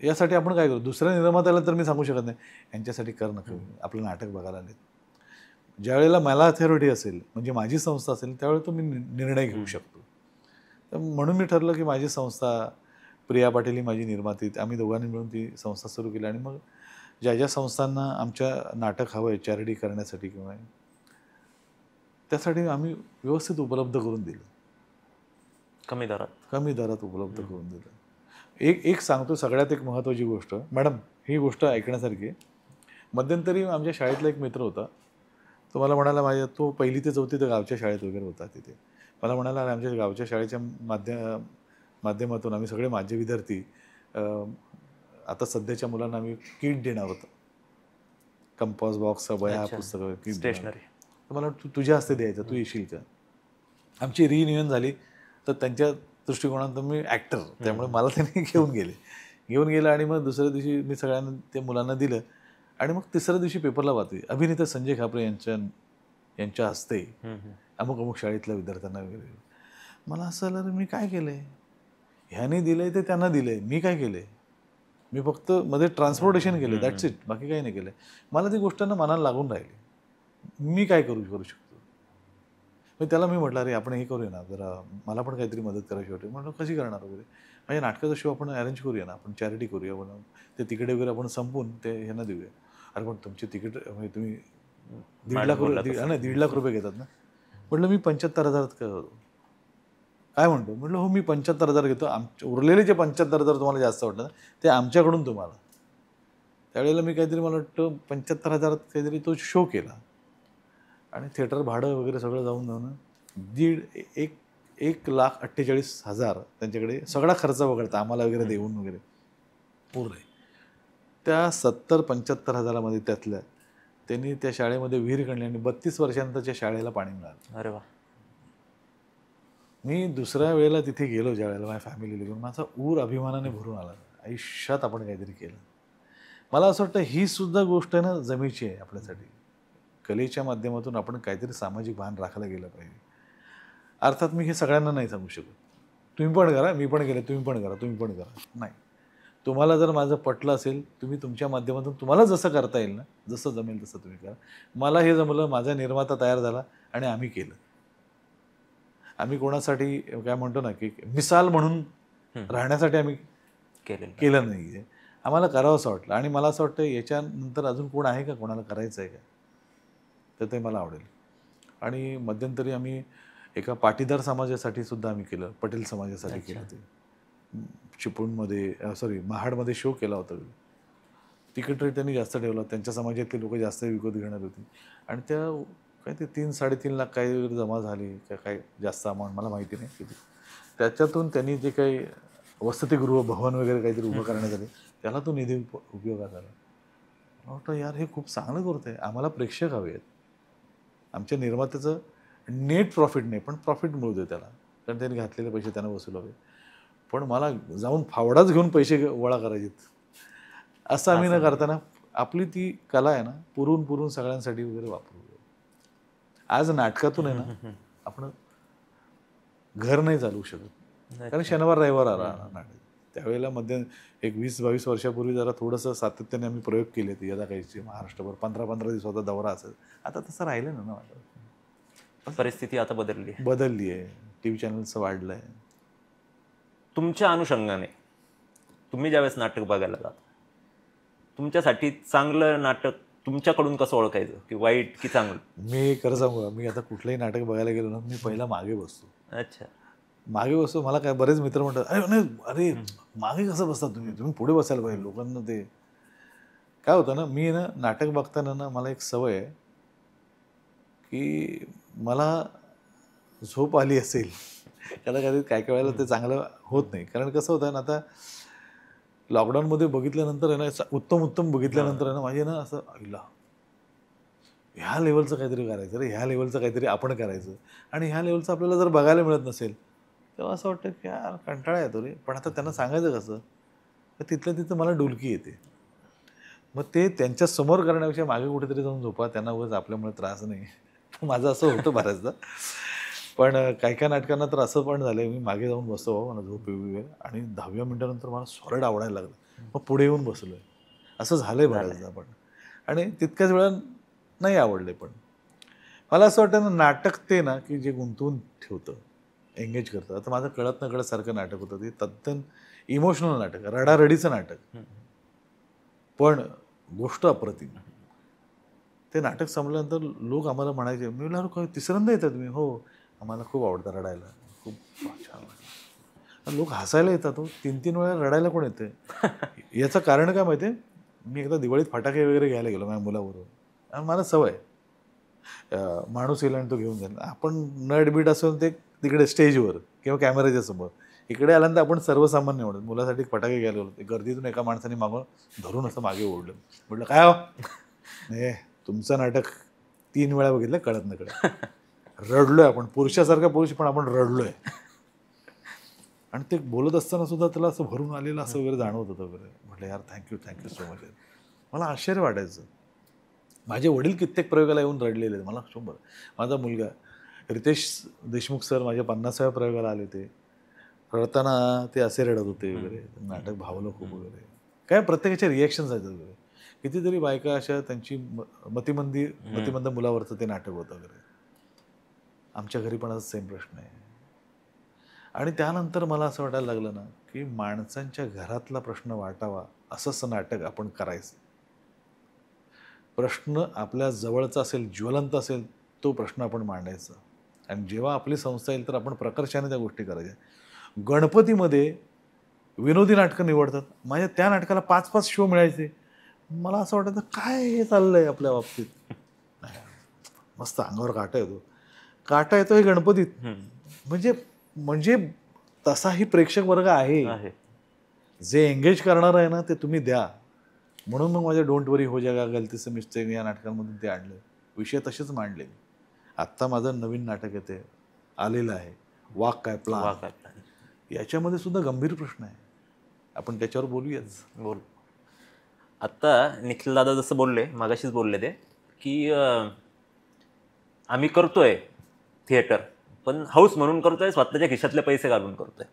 यासाठी आपण काय करू, दुसऱ्या निर्मात्याला तर मी सांगू शकत नाही यांच्यासाठी कर नका, आपलं नाटक बघायला आले. ज्यावेळेला मला अथॉरिटी असेल, म्हणजे माझी संस्था असेल, त्यावेळेला तो मी निर्णय घेऊ शकतो. तर म्हणून मी ठरलं की माझी संस्था, प्रिया पाटील ही माझी निर्माती, आम्ही दोघांनी मिळून ती संस्था सुरू केली. आणि मग ज्या ज्या संस्थांना आमच्या नाटक हवं आहे चॅरिटी करण्यासाठी किंवा त्यासाठी आम्ही व्यवस्थित उपलब्ध करून दिलं, कमी दरात उपलब्ध करून दिलं. एक सांगतो, सगळ्यात एक महत्त्वाची गोष्ट मॅडम, ही गोष्ट ऐकण्यासारखी आहे. मध्यंतरी आमच्या शाळेतला एक मित्र होता, तो मला म्हणाला, तो 1ली ते 4थी तर गावच्या शाळेत वगैरे होता तिथे. मला म्हणाला, आमच्या गावच्या शाळेच्या माध्यमातून आम्ही सगळे माझे विद्यार्थी आता सध्याच्या मुलांना आम्ही किट देणार होतो, कंपास बॉक्स, वह्या, पुस्तकं, किट, स्टेशनरी. तर मला तुझ्या हस्ते द्यायचं, तू येशील का? आमची रियुनियन झाली. तर त्यांच्या दृष्टिकोनातून मी ॲक्टर, त्यामुळे मला त्यांनी घेऊन गेलं. आणि मग दुसऱ्या दिवशी मी सगळ्यांना त्या मुलांना दिलं. आणि मग तिसऱ्या दिवशी पेपरला वाचली, अभिनेता संजय खापरे यांच्या हस्ते अमुक अमुक शाळेतल्या विद्यार्थ्यांना वगैरे. मला असं आलं, अरे मी काय केलं आहे, ह्याने दिलं आहे ते त्यांना दिलं आहे, मी काय केलं आहे? मी फक्त मध्ये ट्रान्सपोर्टेशन केलं, दॅट्स इट, बाकी काही नाही केलं. मला ती गोष्ट मनाला लागून राहिली, मी काय करू शकतो. मग त्याला मी म्हटलं, अरे आपण हे करूया ना, जरा मला पण काहीतरी मदत करायची होती. म्हटलं कशी करणार वगैरे, माझ्या नाटकाचा शो आपण अरेंज करूया ना, आपण चॅरिटी करूया, म्हणून ते तिकीट वगैरे आपण संपवून ते ह्यांना देऊया. अरे पण तुमचे तिकीट म्हणजे तुम्ही 1.5 लाख रुपये घेतात ना. म्हटलं मी 75,000 काय म्हणतो. म्हटलं हो, मी 75,000 घेतो, उरलेले जे 75,000 तुम्हाला जास्त वाटलं ना, ते आमच्याकडून तुम्हाला. त्यावेळेला मी काहीतरी, मला वाटतं 75,000 काहीतरी तो शो केला. आणि थिएटर भाडं वगैरे सगळं जाऊन 1,48,000 त्यांच्याकडे सगळा खर्च वगळता आम्हाला वगैरे देऊन वगैरे पुरले. त्या 70-75,000 त्यातल्या त्यांनी त्या शाळेमध्ये विहीर खणली आणि 32 वर्षानंतर त्या शाळेला पाणी मिळालं. अरे वा. मी दुसऱ्या वेळेला तिथे गेलो, ज्या वेळेला माझ्या फॅमिलीला घेऊन, माझा ऊर अभिमानाने भरून आला. आयुष्यात आपण काहीतरी केलं. मला असं वाटतं ही सुद्धा गोष्ट आहे ना, जमेची आहे आपल्यासाठी. कलेच्या माध्यमातून आपण काहीतरी सामाजिक भान राखायला गेलं पाहिजे. अर्थात मी हे सगळ्यांना नाही सांगू शकत, तुम्ही पण करा, मी पण केलं, तुम्ही पण करा, नाही. तुम्हाला जर माझं पटलं असेल, तुम्ही तुमच्या माध्यमातून तुम्हाला जसं करता येईल ना, जसं जमेल तसं तुम्ही करा. मला हे जमलं, माझा निर्माता तयार झाला आणि आम्ही केलं. आम्ही कोणासाठी काय म्हणतो ना, की मिसाल म्हणून राहण्यासाठी आम्ही केलं नाही आहे. आम्हाला करावं असं वाटलं. आणि मला असं वाटतं याच्यानंतर अजून कोण आहे का, कोणाला करायचं आहे का, तर ते मला आवडेल. आणि मध्यंतरी आम्ही एका पाटीदार समाजासाठी सुद्धा आम्ही केलं, पटेल समाजासाठी केलं. ते चिपळूणमध्ये महाडमध्ये शो केला होता. तिकीट रेट त्यांनी जास्त ठेवला, त्यांच्या समाजातले लोक जास्त विकत घेणार होती. आणि त्या काय ते 3-3.5 लाख काही वगैरे जमा झाली, काय जास्त अमाऊंट मला माहिती नाही किती. त्याच्यातून त्यांनी जे काही वसतिगृह, भवन वगैरे काहीतरी उभं करण्यात आले, त्याला तो निधी उपयोगात आला. मला वाटतं यार हे खूप चांगलं करत आहे. आम्हाला प्रेक्षक हवे आहेत. आमच्या निर्मात्याचं नेट प्रॉफिट नाही, पण प्रॉफिट मिळू दे त्याला, कारण त्यांनी घातलेले पैसे त्यांना वसूल हवे. पण मला जाऊन फावडाच घेऊन पैसे गोळा करायचेत असं आम्ही न करताना आपली ती कला आहे ना, पुरून सगळ्यांसाठी वगैरे वापरू. आज नाटकातून आहे ना, आपण घर नाही चालवू शकत, कारण शनिवार रविवार आला नाटक. त्यावेळेला एक 20-22 वर्षापूर्वी जरा थोडंसं सातत्याने आम्ही प्रयोग केले. यदा काहीचे महाराष्ट्रभर 15-15 दिवसाचा दौरा असेल. आता तसं राहिलं ना. परिस्थिती आता बदलली आहे. TV चॅनल्सचं वाढलं आहे. तुमच्या अनुषंगाने तुम्ही ज्यावेळेस नाटक बघायला जाता, तुमच्यासाठी चांगलं नाटक तुमच्याकडून कसं ओळखायचं, की वाईट की चांगलं? मी खरं सांगू, मी आता कुठलंही नाटक बघायला गेलो ना, मी पहिला मागे बसतो. अच्छा. मागे बसतो. मला काय बरेच मित्र म्हणतात, अरे मागे कसं बसता तुम्ही पुढे बसायला पाहिजे. लोकांना ते काय होतं ना, मी ना नाटक बघताना ना, मला एक सवय आहे की मला झोप आली असेल, त्याला काय वेळेला ते चांगलं होत नाही. कारण कसं होतं ना, आता लॉकडाऊनमध्ये बघितल्यानंतर आहे ना, उत्तम बघितल्यानंतर आहे ना, माझे ना असं आईला ह्या लेवलचं काहीतरी करायचं रे, ह्या लेवलचं काहीतरी आपण करायचं. आणि ह्या लेवलचं आपल्याला जर बघायला मिळत नसेल, तेव्हा असं वाटतं की यार कंटाळा येतो रे. पण आता त्यांना सांगायचं कसं, तर तिथल्या तिथं मला डुलकी येते. मग ते त्यांच्या समोर करण्यापेक्षा मागे कुठेतरी जाऊन झोपा, त्यांना उगाच आपल्यामुळे त्रास नाही. माझं असं होतं बऱ्याचदा. पण काही काही नाटकांना तर असं पण झालंय, मी मागे जाऊन बसतो बाबा मला झोप येऊ आणि 10व्या मिनिटानंतर मला सॉलिड आवडायला लागलं, मग पुढे येऊन बसलोय. असं झालंय बऱ्याचदा पण. आणि तितक्याच वेळा नाही आवडले पण. मला असं वाटतं ना, नाटक ते ना की जे गुंतवून ठेवतं, एंगेज करतं. आता माझं कळत न कळत सारखं नाटक होतं, ते तद्दन इमोशनल नाटक, रडारडीचं नाटक, पण गोष्ट अप्रतिम. ते नाटक संपल्यानंतर लोक आम्हाला म्हणायचे, मी म्हणालो काय तिसऱ्यांदा येतात तुम्ही? हो, आम्हाला खूप आवडतं रडायला, खूप छान वाटतं. लोक हसायला येतात हो, 3-3 वेळा रडायला कोण येते? याचं कारण काय माहिती आहे? मी एकदा दिवाळीत फटाके वगैरे घ्यायला गेलो माझ्या मुलाबरोबर आणि मला सवय माणूस येईल आणि तो घेऊन जाईल. आपण नट-बीट असून ते तिकडे स्टेजवर किंवा कॅमेऱ्याच्या समोर. इकडे आल्यानंतर आपण सर्वसामान्य म्हणून मुलासाठी फटाके घ्यायला गेलो. गर्दीतून एका माणसाने मागं धरून असं मागे ओढलं. म्हटलं काय हो? नाही तुमचं नाटक 3 वेळा बघितलं कळत न कळत. रडलोय आपण, पुरुषासारखा पुरुष पण आपण रडलोय. आणि ते बोलत असताना सुद्धा त्याला असं भरून आलेलं असं वगैरे जाणवत होतं वगैरे. म्हटलं यार थँक्यू सो मच. मला आश्चर्य वाटायचं. माझे वडील कित्येक प्रयोगाला येऊन रडलेले आहेत. मला 100. माझा मुलगा रितेश देशमुख सर माझ्या 50व्या प्रयोगाला आले होते. रडताना ते असे रडत होते वगैरे. नाटक भावलं खूप वगैरे. काय प्रत्येकाच्या रिॲक्शन्स आहेत वगैरे. कितीतरी बायका अशा त्यांची मतिमंद मुलावरचं ते नाटक होतं वगैरे. आमच्या घरी पण सेम प्रश्न आहे. आणि त्यानंतर मला असं वाटायला लागलं ना, की माणसांच्या घरातला प्रश्न वाटावा असंच नाटक आपण करायचं. प्रश्न आपल्या जवळचा असेल, ज्वलंत असेल, तो प्रश्न आपण मांडायचा. आणि जेव्हा आपली संस्था येईल तर आपण प्रकर्षाने त्या गोष्टी करायच्या. गणपतीमध्ये विनोदी नाटकं निवडतात. माझ्या त्या नाटकाला 5-5 शो मिळायचे. मला असं वाटायचं काय हे चाललंय आपल्या बाबतीत. मस्त अंगावर काटा येतो. काटा येतो हे गणपतीत. म्हणजे म्हणजे तसाही प्रेक्षक वर्ग आहे. जे एंगेज करणार आहे ना ते तुम्ही द्या. म्हणून मग माझ्या डोंट वरी हो जाएगा गलती से मिस्टेक या नाटकांमधून ते आणलं. विषय तसेच मांडले. आत्ता माझं नवीन नाटक येते आलेलं आहे, वाक काय प्लान. याच्यामध्ये सुद्धा गंभीर प्रश्न आहे. आपण त्याच्यावर बोलूयाच. बोल. आत्ता निखिल दादा जसं बोलले, मागाशीच बोलले ते, की आम्ही करतोय थिएटर, पण हाऊस म्हणून करतोय, स्वतःच्या खिशातले पैसे घालून करतोय.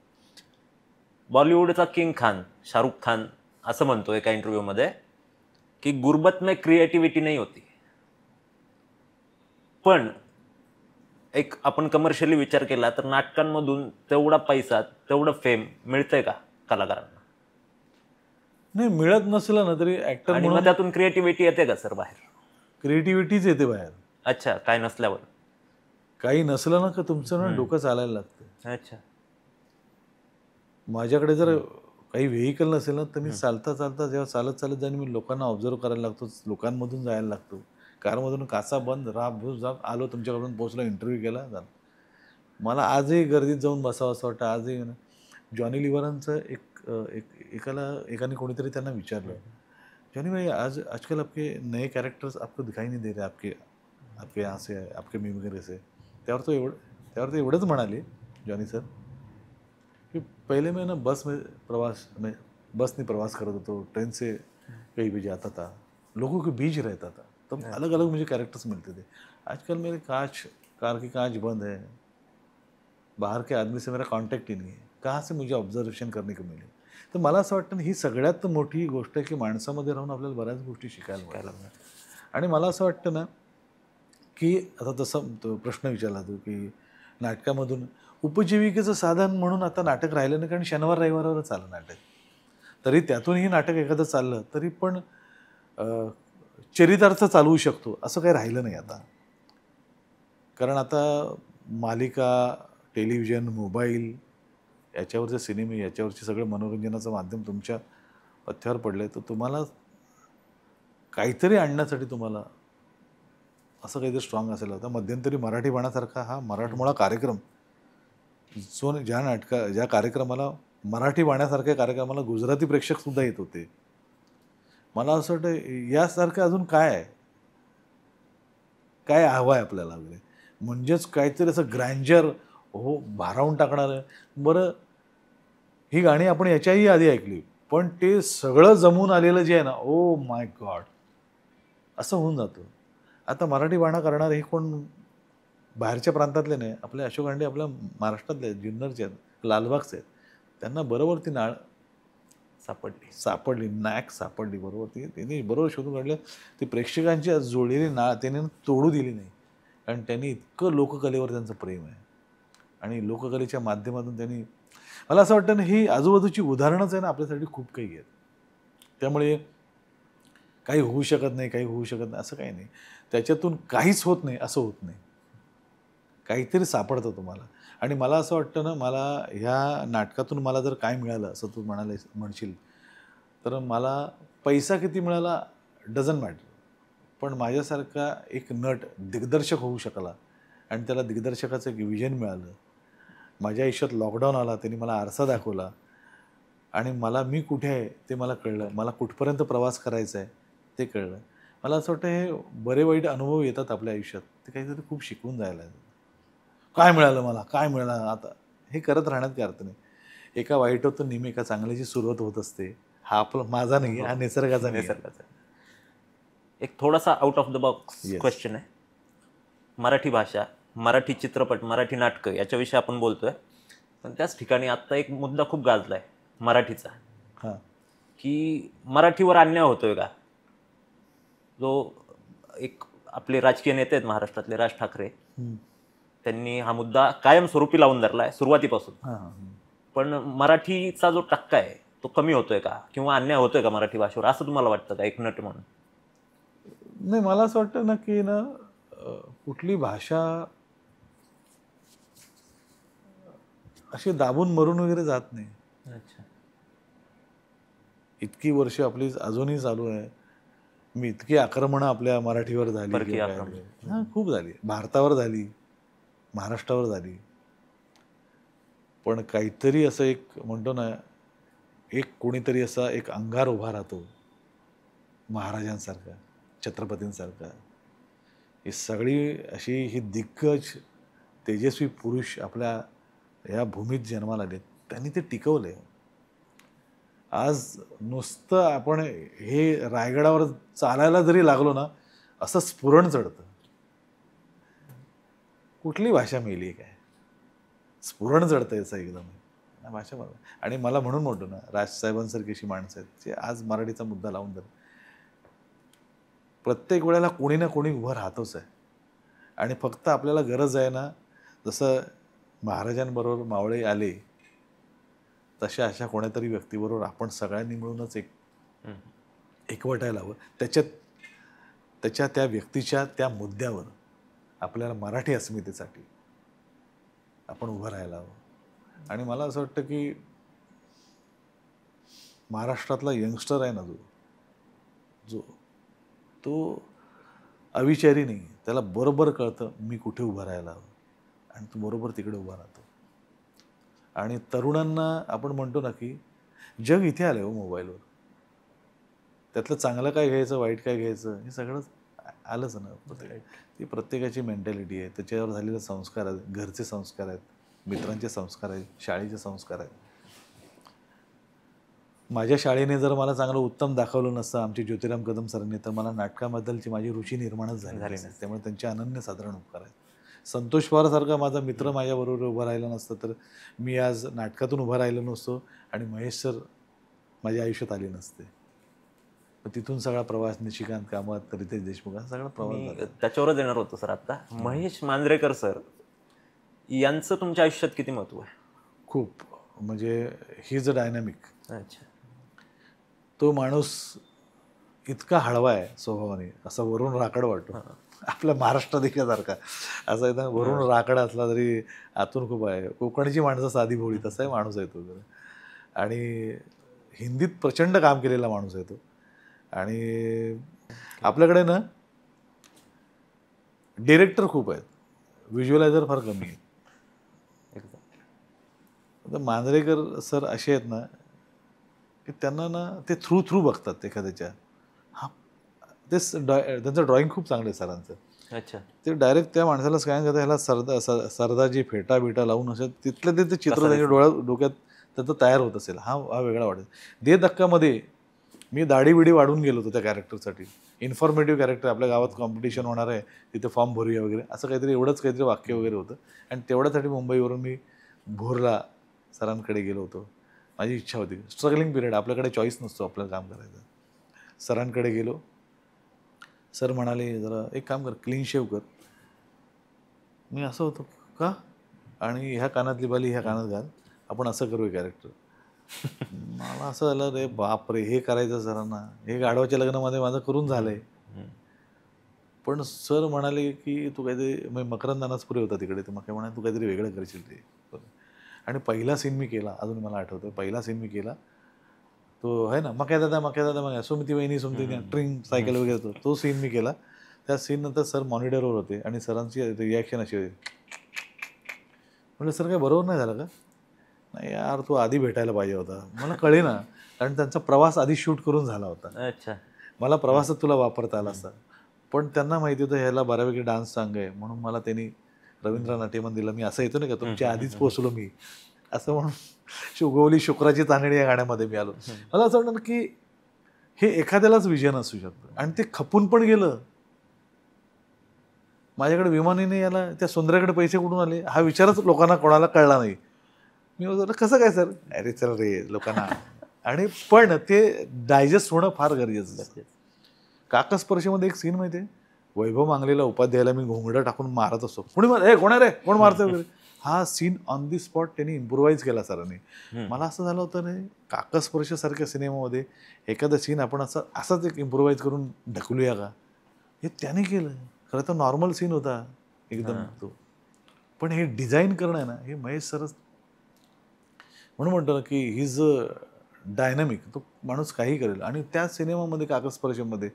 बॉलिवूडचा किंग खान शाहरुख खान असं म्हणतो एका इंटरव्ह्यूमध्ये की गुरबत में क्रिएटिव्हिटी नाही होती. पण एक आपण कमर्शियली विचार केला तर नाटकांमधून तेवढा पैसा, तेवढं फेम मिळतंय का कलाकारांना? नाही, मिळत नसलं ना तरी ऍक्टर आणि म्हणून मग त्यातून क्रिएटिव्हिटी येते का सर बाहेर? क्रिएटिव्हिटीच येते बाहेर. अच्छा, काय नसल्यावर? काही नसलं ना का तुमचं ना डोकं चालायला लागतं. अच्छा. माझ्याकडे जर काही व्हेकल नसेल ना तर मी चालता जेव्हा चालत जाईन मी लोकांना ऑब्झर्व करायला लागतो, लोकांमधून जायला लागतो. कारमधून काचा बंद राब आलो तुमच्याकडून पोहोचलो, इंटरव्ह्यू केला झालं. मला आजही गर्दीत जाऊन बसावं असं वाटतं. आजही ना जॉनी लिव्हरांचं एकाने कोणीतरी त्यांना विचारलं, जॉनी भाई आजकल आपके नए कैरेक्टर्स आपको दिखाई नहीं दे रहे, आपके यहाँ से आपके मिमिक्री से. त्यावर तो एवढंच म्हणाले जॉनी सर कि पहले मैं ना बस में प्रवास करता तो ट्रेन से कहीं भी जाता था, लोगों के बीच रहता था, तब अलग अलग मुझे कैरेक्टर्स मिलते थे. आजकल मेरे कार की कांच बंद है, बाहर के आदमी से मेरा कॉन्टॅक्ट ही नहीं है, कहाँ से मुझे ऑब्झर्वेशन करने को मिले. तर मला असं वाटतं ही सगळ्यात मोठी गोष्ट आहे की माणसामध्ये राहून आपल्याला बऱ्याच गोष्टी शिकायला. आणि मला असं वाटतं ना की आता तसं तो प्रश्न विचारला तू की नाटकामधून उपजीविकेचं साधन म्हणून आता नाटक राहिलं नाही, कारण शनिवार रविवारवरच चाललं नाटक. तरी त्यातूनही नाटक एखादं चाललं तरी पण चरितार्थ चालवू शकतो असं काही राहिलं नाही आता. कारण आता मालिका, टेलिव्हिजन, मोबाईल याच्यावरचे सिनेमे, याच्यावरचे सगळं मनोरंजनाचं माध्यम तुमच्या पथ्यावर पडलं तर तुम्हाला काहीतरी आणण्यासाठी तुम्हाला असं काहीतरी स्ट्रॉंग असेल. आता मध्यंतरी मराठी बाणासारखा हा मराठमोळा कार्यक्रम ज्या कार्यक्रमाला मराठी बाण्यासारख्या कार्यक्रमाला गुजराती प्रेक्षक सुद्धा येत होते. मला असं वाटतं यासारखं अजून काय हवं आहे आपल्याला वगैरे. म्हणजेच काहीतरी असं ग्रँजर भारावून टाकणारं. बरं ही गाणी आपण याच्याही आधी ऐकली, पण ते सगळं जमून आलेलं जे आहे ना, ओ माय गॉड असं होऊन जातं. आता मराठी बाणा करणार हे कोण बाहेरच्या प्रांतातले नाही, आपले अशोक हांडे आपल्या महाराष्ट्रातले आहेत, जुन्नरचे आहेत, लालबागचे आहेत. त्यांना बरोबर ती नाळ सापडली, नाक सापडली बरोबर. त्यांनी बरोबर शोधून काढले. ती प्रेक्षकांची जोडलेली नाळ त्यांनी तोडू दिली नाही, कारण त्यांनी इतकं लोककलेवर त्यांचं प्रेम आहे आणि लोककलेच्या माध्यमातून त्यांनी, मला असं वाटतं ना, ही आजूबाजूची उदाहरणंच आहे ना आपल्यासाठी खूप काही आहेत. त्यामुळे काही होऊ शकत नाही, काही होऊ शकत नाही असं काही नाही. त्याच्यातून काहीच होत नाही असं होत नाही, काहीतरी सापडतं तुम्हाला. आणि मला असं वाटतं ना, मला ह्या नाटकातून मला जर काय मिळालं असं तू म्हणशील तर मला पैसा किती मिळाला डझंट मॅटर, पण माझ्यासारखा एक नट दिग्दर्शक होऊ शकला आणि त्याला दिग्दर्शकाचं एक विजन मिळालं. माझ्या आयुष्यात लॉकडाऊन आला, त्यांनी मला आरसा दाखवला आणि मी कुठे आहे ते मला कळलं, मला कुठपर्यंत प्रवास करायचा आहे ते कळलं. मला असं वाटतं हे बरे वाईट अनुभव येतात आपल्या आयुष्यात, ते काहीतरी खूप शिकवून जायला. काय मिळालं मला, काय मिळालं आता, हे करत राहण्यात काही अर्थ नाही. एका वाईटातून नेहमी एका चांगल्याची सुरुवात होत असते. हा माझा नाही, हा निसर्गाचा नाही. एक थोडासा out of the box question आहे. मराठी भाषा, मराठी चित्रपट, मराठी नाटकं याच्याविषयी आपण बोलतोय, पण त्याच ठिकाणी आत्ता एक मुद्दा खूप गाजलाय मराठीचा, की मराठीवर अन्याय होतोय का? जो एक आपले राजकीय नेते आहेत महाराष्ट्रातले, राज ठाकरे, त्यांनी हा मुद्दा कायमस्वरूपी लावून धरलाय सुरुवातीपासून. पण मराठीचा जो टक्का आहे तो कमी होतोय का, किंवा अन्याय होतोय का मराठी भाषेवर, असं तुम्हाला वाटतं का एक नट म्हणून? नाही, मला असं वाटतं ना की ना, कुठली भाषा अशी दाबून मरून वगैरे जात नाही. अच्छा. इतकी वर्ष आपली अजूनही चालू आहे. मी इतकी आक्रमणं आपल्या मराठीवर झाली, खूप झाली, भारतावर झाली, महाराष्ट्रावर झाली. पण काहीतरी असं एक म्हणतो ना, एक कोणीतरी असा एक अंगार उभा राहतो महाराजांसारखा, छत्रपतींसारखा. ही सगळी अशी ही दिग्गज तेजस्वी पुरुष आपल्या या भूमीत जन्माला आले, त्यांनी ते टिकवलंय. आज नुसतं आपण हे रायगडावर चालायला जरी लागलो ना, असं स्फुरण चढतं. कुठली भाषा मेली काय, स्फुरण चढतं याचं एकदम भाषा. आणि मला म्हणून म्हणतो ना, राजसाहेबांसारखी अशी माणसं आहेत जे आज मराठीचा मुद्दा लावून धरतात. प्रत्येक वेळेला कोणी ना कोणी उभं राहतोच आहे. आणि फक्त आपल्याला गरज आहे ना, जसं महाराजांबरोबर मावळे आले तशा अशा कोणत्यातरी व्यक्तीबरोबर आपण सगळ्यांनी मिळूनच एकवटायला हवं. त्याच्या त्या व्यक्तीच्या त्या मुद्द्यावर आपल्याला मराठी अस्मितेसाठी आपण उभं राहायला हवं. आणि मला असं वाटतं की महाराष्ट्रातला यंगस्टर आहे ना, जो तो अविचारी नाही, त्याला बरोबर कळतं मी कुठे उभं राहायला हवं, आणि तो बरोबर तिकडे उभा राहतो. आणि तरुणांना आपण म्हणतो ना की जग इथे आलं हो मोबाईलवर, त्यातलं चांगलं काय घ्यायचं, वाईट काय घ्यायचं, हे सगळंच आलंच ना. ती प्रत्येकाची मेंटॅलिटी आहे, त्याच्यावर झालेले संस्कार आहेत, घरचे संस्कार आहेत, मित्रांचे संस्कार आहेत, शाळेचे संस्कार आहेत. माझ्या शाळेने जर मला चांगलं उत्तम दाखवलं नसतं, आमचे ज्योतिराम कदम सरांनी, तर मला नाटकाबद्दलची माझी रुची निर्माणच झाली नाही. त्यामुळे त्यांचे अनन्य साधारण उपकार आहेत. संतोष पवारसारखा माझा मित्र माझ्याबरोबर उभा राहिला नसतं तर मी आज नाटकातून उभा राहिलो नसतो, आणि महेश सर माझ्या आयुष्यात आले नसते. तिथून सगळा प्रवास, निशिकांत कामत, रितेश देशमुख, हा सगळा प्रवास. त्याच्यावरच येणार होतो सर. आता महेश मांजरेकर सर यांचं तुमच्या आयुष्यात किती महत्व आहे? खूप, म्हणजे ही इज अ डायनॅमिक. अच्छा. तो माणूस इतका हळवा आहे स्वभावाने, असा वरून राकड वाटतो, आपल्या महाराष्ट्र देखीलसारखा असं आहे. वरून राकड असला तरी आतून खूप आहे. कोकणची माणसं साधी भोळी, तसाही माणूस आहे तो. आणि हिंदीत प्रचंड काम केलेला माणूस आहे तो. आणि आपल्याकडे ना डिरेक्टर खूप आहेत, व्हिज्युअलायझर फार कमी आहेत. आता मांजरेकर सर असे आहेत ना की त्यांना ना ते थ्रू बघतात एखाद्याच्या. त्यांचं ड्रॉइंग खूप चांगलं आहे सरांचं. अच्छा. ते डायरेक्ट त्या माणसाला स्कॅन करतात, ह्याला सरदाजी फेटा बिटा लावून असं तिथलं चित्र त्याच्या डोक्यात त्याचं तयार होत असेल, हा वेगळा वाटेल. दे धक्कामध्ये मी दाढी बिडी वाढून गेलो होतो त्या कॅरेक्टरसाठी. इन्फॉर्मेटिव्ह कॅरेक्टर, आपल्या गावात कॉम्पिटिशन होणार आहे, तिथे फॉर्म भरूया वगैरे, असं काहीतरी एवढंच काहीतरी वाक्य वगैरे होतं. आणि तेवढ्यासाठी मुंबईवरून मी भोरला सरांकडे गेलो होतो. माझी इच्छा होती. स्ट्रगलिंग पिरियड, आपल्याकडे चॉईस नसतो आपलं काम करायचं. सरांकडे गेलो. सर म्हणाले, जरा एक काम कर, क्लीन शेव कर. मी असं होतो, का? आणि ह्या कानातली बाली ह्या कानात घाल, आपण असं करूया कॅरेक्टर. मला असं झालं, रे बापरे, हे करायचं सरांना, हे गाढवाच्या लग्नामध्ये माझं करून झालंय. पण सर म्हणाले की तू काहीतरी, मकरंद अनासपुरे होता तिकडे, तर मग काय म्हणाले, तू काहीतरी वेगळं करशील ते. आणि पहिला सीन मी केला, अजून मला आठवतं, पहिला सीन मी केला तो आहे ना, मक्या दादा मग सुमती वहिनी ट्रिंग सायकल वगैरे, तो सीन मी केला. त्या सीन नंतर सर मॉनिटरवर होते आणि सरांची रिॲक्शन अशी होती. म्हटलं, सर काय बरोबर नाही झालं का? नाही यार, तू आधी भेटायला पाहिजे होता. मला कळे ना, कारण त्यांचा प्रवास आधी शूट करून झाला होता. अच्छा. मला प्रवासात तुला वापरता आला असता. पण त्यांना माहिती होतं ह्याला बऱ्यापैकी डान्स सांग आहे, म्हणून मला त्यांनी रवींद्र नाट्यमन दिलं. मी असं येतो नाही का, तुमच्या आधीच पोचलो मी, असं म्हणून उगवली शुक्राची चांदणी या गाण्यामध्ये मी आलो. मला असं वाटतं की हे एखाद्यालाच विजन असू शकतं आणि ते खपून पण गेलं. माझ्याकडे विमानाने याला, त्या सुंदराकडे पैसे कुठून आले, हा विचारच लोकांना कोणाला कळला नाही. मी बोलतो, कसं काय सर? अरे चल रे लोकांना. आणि पण ते डायजेस्ट होणं फार गरजेचं असतं. काकस्पर्शमध्ये एक सीन माहिती आहे, वैभव मांगलेला उपाध्यायाला मी घोंगडं टाकून मारत असतो. कोणी कोण आहे रे, कोण मारतं वगैरे. हा सीन ऑन दी स्पॉट त्यांनी इम्प्रोव्हाइज केला सरांनी. मला असं झालं होतं रे, काकस्पर्श सारख्या सिनेमामध्ये एखादा सीन आपण असाच एक इम्प्रोव्हाइज करून ढकलूया का, हे त्याने केलं. खरं तर नॉर्मल सीन होता एकदम तो, पण हे डिझाईन करणं आहे ना, हे महेश सरच. म्हणून म्हणतो ना की ही इज डायनॅमिक, तो माणूस काही करेल. आणि त्या सिनेमामध्ये काकस्पर्शमध्ये